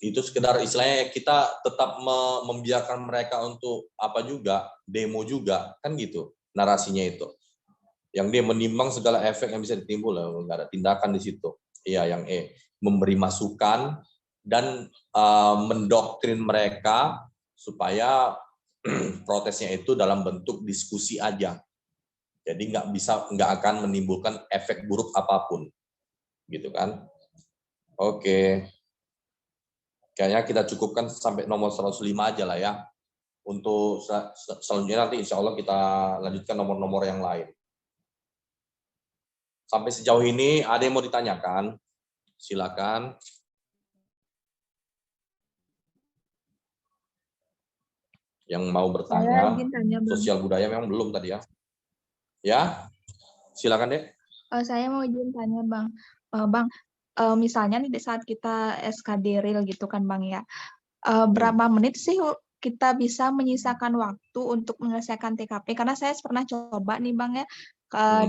itu sekedar istilahnya kita tetap membiarkan mereka untuk demo juga, kan gitu narasinya itu. Yang D, menimbang segala efek yang bisa ditimbul, nggak ada tindakan di situ. Iya, yang E, memberi masukan dan mendoktrin mereka supaya protesnya itu dalam bentuk diskusi aja. Jadi nggak akan menimbulkan efek buruk apapun, gitu kan? Oke, kayaknya kita cukupkan sampai nomor 105 aja lah ya. Untuk selanjutnya nanti insya Allah kita lanjutkan nomor-nomor yang lain. Sampai sejauh ini ada yang mau ditanyakan? Silakan. Yang mau bertanya, sosial budaya memang belum tadi ya. Ya, silakan deh. Saya mau izin tanya, Bang. Bang, misalnya nih di saat kita SKD real gitu kan, Bang ya. Berapa menit sih kita bisa menyisakan waktu untuk menyelesaikan TKP? Karena saya pernah coba nih, Bang ya,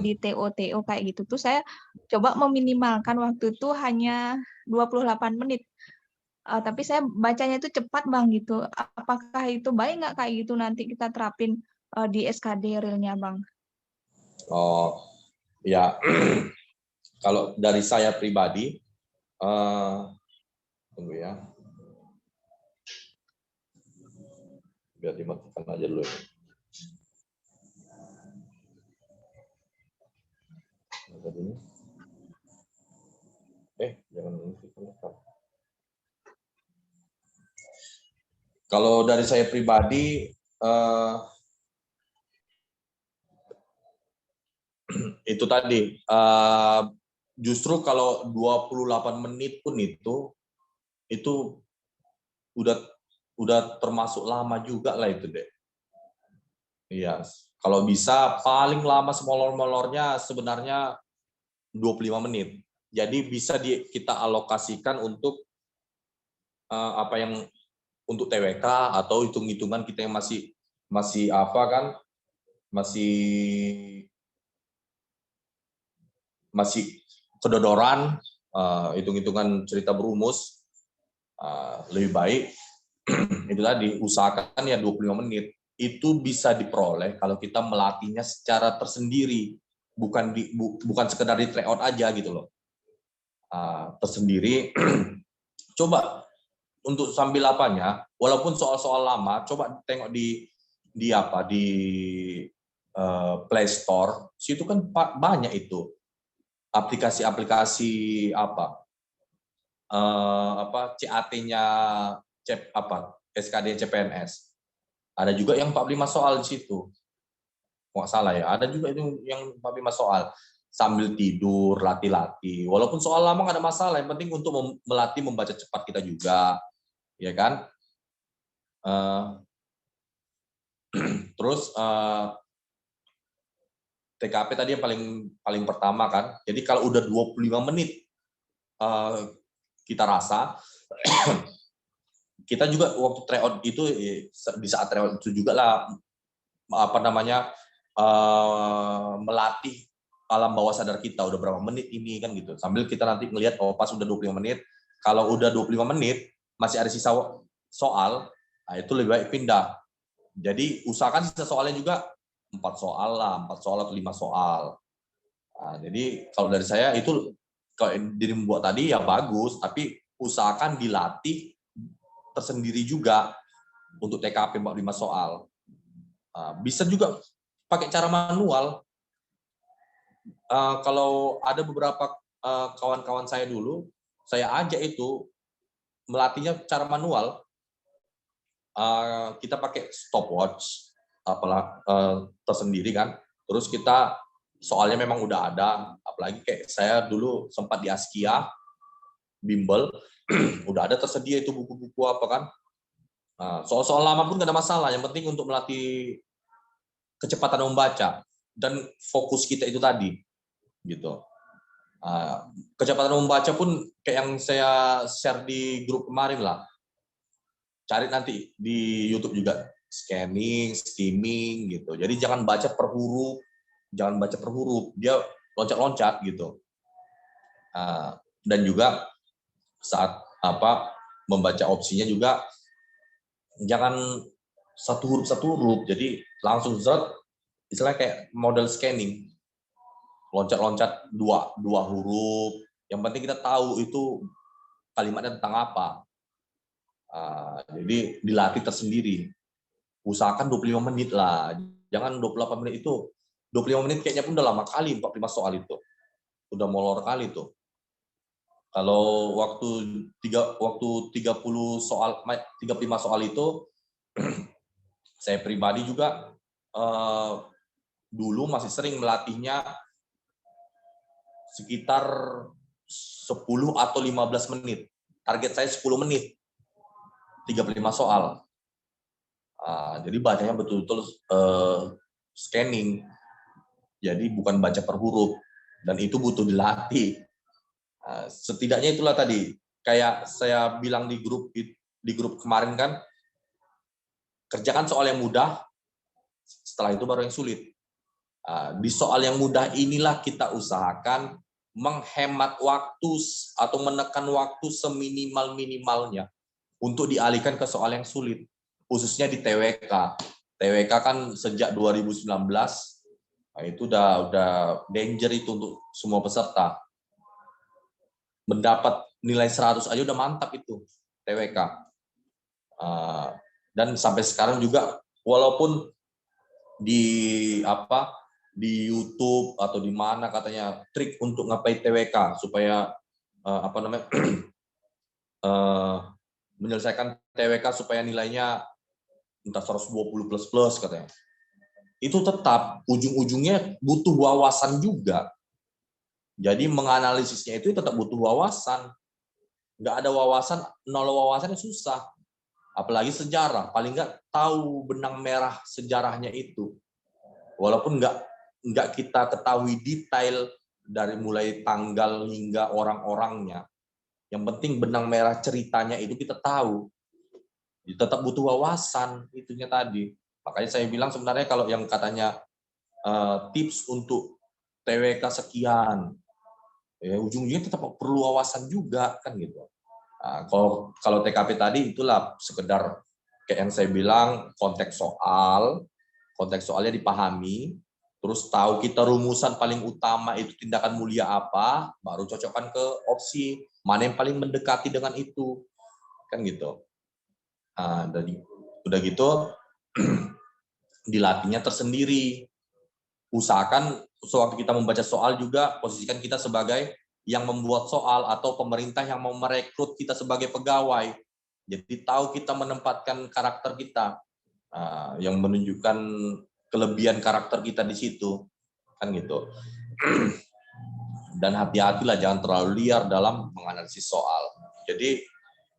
di TO kayak gitu tuh saya coba meminimalkan waktu itu hanya 28 menit. Tapi saya bacanya itu cepat, Bang, gitu. Apakah itu baik nggak kayak gitu nanti kita terapin di SKD real-nya, Bang? Oh, ya. Kalau dari saya pribadi, tunggu ya. Biar dimatikan aja dulu. Jangan matikan. Kalau dari saya pribadi, itu tadi, justru kalau 28 menit pun itu udah termasuk lama juga lah itu deh. Iya, kalau bisa paling lama semolor-molornya sebenarnya 25 menit. Jadi bisa kita alokasikan untuk untuk TWK atau hitung-hitungan kita yang masih masih kedodoran, hitung-hitungan cerita berumus, lebih baik itu tadi usahakan ya 25 menit. Itu bisa diperoleh kalau kita melatihnya secara tersendiri, bukan sekedar di tryout aja gitu loh. Tersendiri. Coba untuk sambil apanya, walaupun soal-soal lama, coba tengok di Play Store, situ kan banyak itu aplikasi-aplikasi CAT-nya SKD CPNS. Ada juga yang 45 soal di situ. Nggak salah ya, ada juga itu yang 45 soal. Sambil tidur, latih-latih. Walaupun soal lama nggak ada masalah, yang penting untuk melatih membaca cepat kita juga. Ya kan? Terus TKP tadi yang paling pertama kan. Jadi kalau udah 25 menit kita rasa kita juga waktu tryout itu di saat tryout itu juga lah melatih alam bawah sadar kita udah berapa menit ini kan gitu. Sambil kita nanti melihat pas udah 25 menit, kalau udah 25 menit masih ada sisa soal, itu lebih baik pindah. Jadi usahakan sisa soalnya juga 4 soal atau 5 soal. Jadi kalau dari saya itu kalau diri membuat tadi ya bagus, tapi usahakan dilatih tersendiri juga untuk TKP 45 soal. Bisa juga pakai cara manual. Kalau ada beberapa kawan-kawan saya dulu, saya ajak itu melatihnya cara manual. Kita pakai stopwatch tersendiri kan. Terus kita soalnya memang udah ada, apalagi kayak saya dulu sempat di Askia, bimbel, udah ada tersedia itu buku-buku apa kan. Soal-soal lama pun gak ada masalah, yang penting untuk melatih kecepatan membaca dan fokus kita itu tadi gitu. Kecepatan membaca pun kayak yang saya share di grup kemarin lah, cari nanti di YouTube juga, scanning, skimming gitu. Jadi jangan baca per huruf, dia loncat-loncat gitu. Dan juga saat membaca opsinya juga jangan satu huruf, jadi langsung istilahnya kayak model scanning, loncat-loncat dua huruf. Yang penting kita tahu itu kalimatnya tentang apa. Jadi dilatih tersendiri. Usahakan 25 menit lah, jangan 28 menit itu. 25 menit kayaknya pun udah lama kali 45 soal itu. Udah molor kali tuh. Kalau waktu 35 soal itu saya pribadi juga dulu masih sering melatihnya sekitar 10 atau 15 menit. Target saya 10 menit. 35 soal. Jadi bacanya betul-betul scanning. Jadi bukan baca per huruf. Dan itu butuh dilatih. Setidaknya itulah tadi. Kayak saya bilang di grup kemarin kan, kerjakan soal yang mudah, setelah itu baru yang sulit. Di soal yang mudah inilah kita usahakan menghemat waktu atau menekan waktu seminimal-minimalnya untuk dialihkan ke soal yang sulit, khususnya di TWK. TWK kan sejak 2019, itu udah danger itu untuk semua peserta. Mendapat nilai 100 aja udah mantap itu TWK. Dan sampai sekarang juga walaupun di YouTube atau di mana katanya trik untuk ngapain TWK supaya menyelesaikan TWK supaya nilainya entah 120 plus katanya. Itu tetap ujung-ujungnya butuh wawasan juga. Jadi menganalisisnya itu tetap butuh wawasan. Nggak ada wawasan, nol wawasan susah. Apalagi sejarah, paling nggak tahu benang merah sejarahnya itu. Walaupun nggak kita ketahui detail dari mulai tanggal hingga orang-orangnya. Yang penting benang merah ceritanya itu kita tahu. Tetap butuh wawasan itunya tadi. Makanya saya bilang sebenarnya kalau yang katanya tips untuk TWK sekian. Ya, ujung-ujungnya tetap perlu wawasan juga kan gitu. Nah, kalau TKP tadi itulah sekedar kayak yang saya bilang, konteks soalnya dipahami, terus tahu kita rumusan paling utama itu tindakan mulia apa, baru cocokkan ke opsi mana yang paling mendekati dengan itu, kan gitu. Nah, udah gitu dilatihnya tersendiri. Usahakan sewaktu kita membaca soal juga posisikan kita sebagai yang membuat soal atau pemerintah yang mau merekrut kita sebagai pegawai. Jadi tahu kita menempatkan karakter kita, yang menunjukkan kelebihan karakter kita di situ, kan gitu. Dan hati-hatilah jangan terlalu liar dalam menganalisis soal. Jadi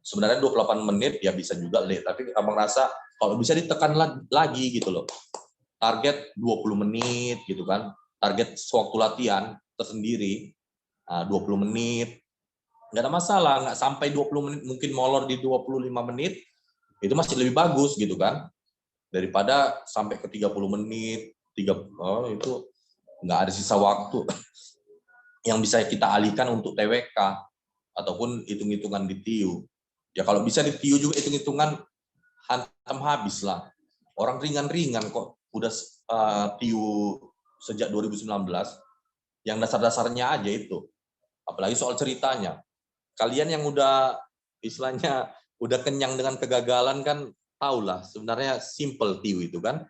sebenarnya 28 menit ya bisa juga late, tapi abang rasa kalau bisa ditekan lagi gitu loh. Target 20 menit gitu kan. Target sewaktu latihan tersendiri 20 menit. Nggak ada masalah, nggak sampai 20 menit, mungkin molor di 25 menit, itu masih lebih bagus gitu kan. Daripada sampai ke 30 menit, itu nggak ada sisa waktu yang bisa kita alihkan untuk TWK ataupun hitung-hitungan di TIU. Ya kalau bisa di TIU juga hitung-hitungan hantam habis lah. Orang ringan-ringan kok udah TIU sejak 2019, yang dasar-dasarnya aja itu. Apalagi soal ceritanya. Kalian yang udah istilahnya udah kenyang dengan kegagalan kan tahulah sebenarnya simple TIU itu kan.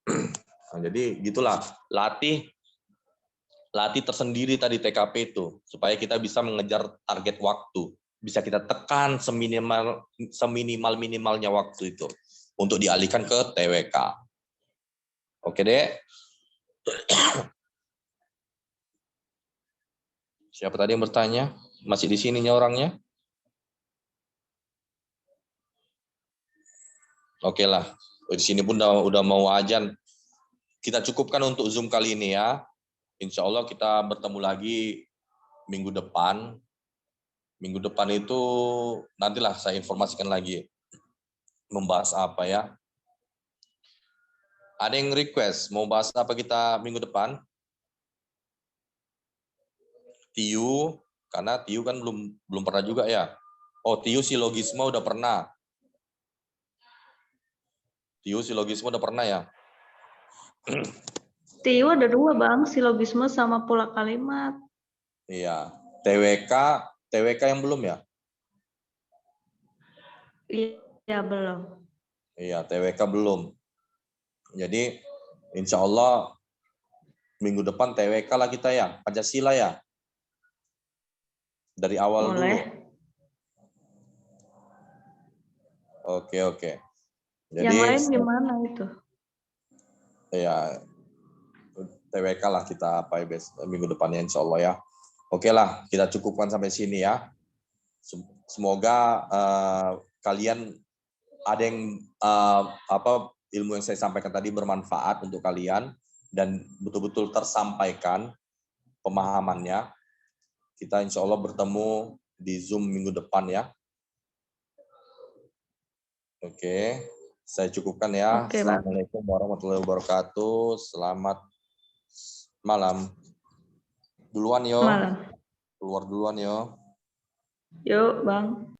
Nah, jadi gitulah, latih tersendiri tadi TKP itu supaya kita bisa mengejar target waktu, bisa kita tekan seminimal-minimalnya waktu itu untuk dialihkan ke TWK. Oke, Dek. Siapa tadi yang bertanya? Masih di sininya orangnya? Oke lah. Di sini pun udah mau azan. Kita cukupkan untuk Zoom kali ini ya. Insya Allah kita bertemu lagi minggu depan. Minggu depan itu nantilah saya informasikan lagi. Membahas apa ya. Ada yang request, mau bahas apa kita minggu depan? TIU, karena TIU kan belum pernah juga ya. Oh, TIU silogisme udah pernah. TIU silogisme udah pernah ya? TIU ada 2, Bang, silogisme sama pola kalimat. Iya. TWK yang belum ya? Iya, belum. Iya, TWK belum. Jadi, insya Allah minggu depan TWK lah kita ya, Pancasila ya. Dari awal Boleh. dulu. Oke. Jadi, yang lain gimana itu? Ya, TWK lah kita minggu depannya insya Allah ya. Oke lah, kita cukupkan sampai sini ya. Semoga kalian ada yang ilmu yang saya sampaikan tadi bermanfaat untuk kalian dan betul-betul tersampaikan pemahamannya. Kita insya Allah bertemu di Zoom minggu depan ya. Oke, saya cukupkan ya. Oke, Assalamualaikum warahmatullahi wabarakatuh. Selamat malam. Duluan yo. Malam. Keluar duluan yo. Yuk, Bang.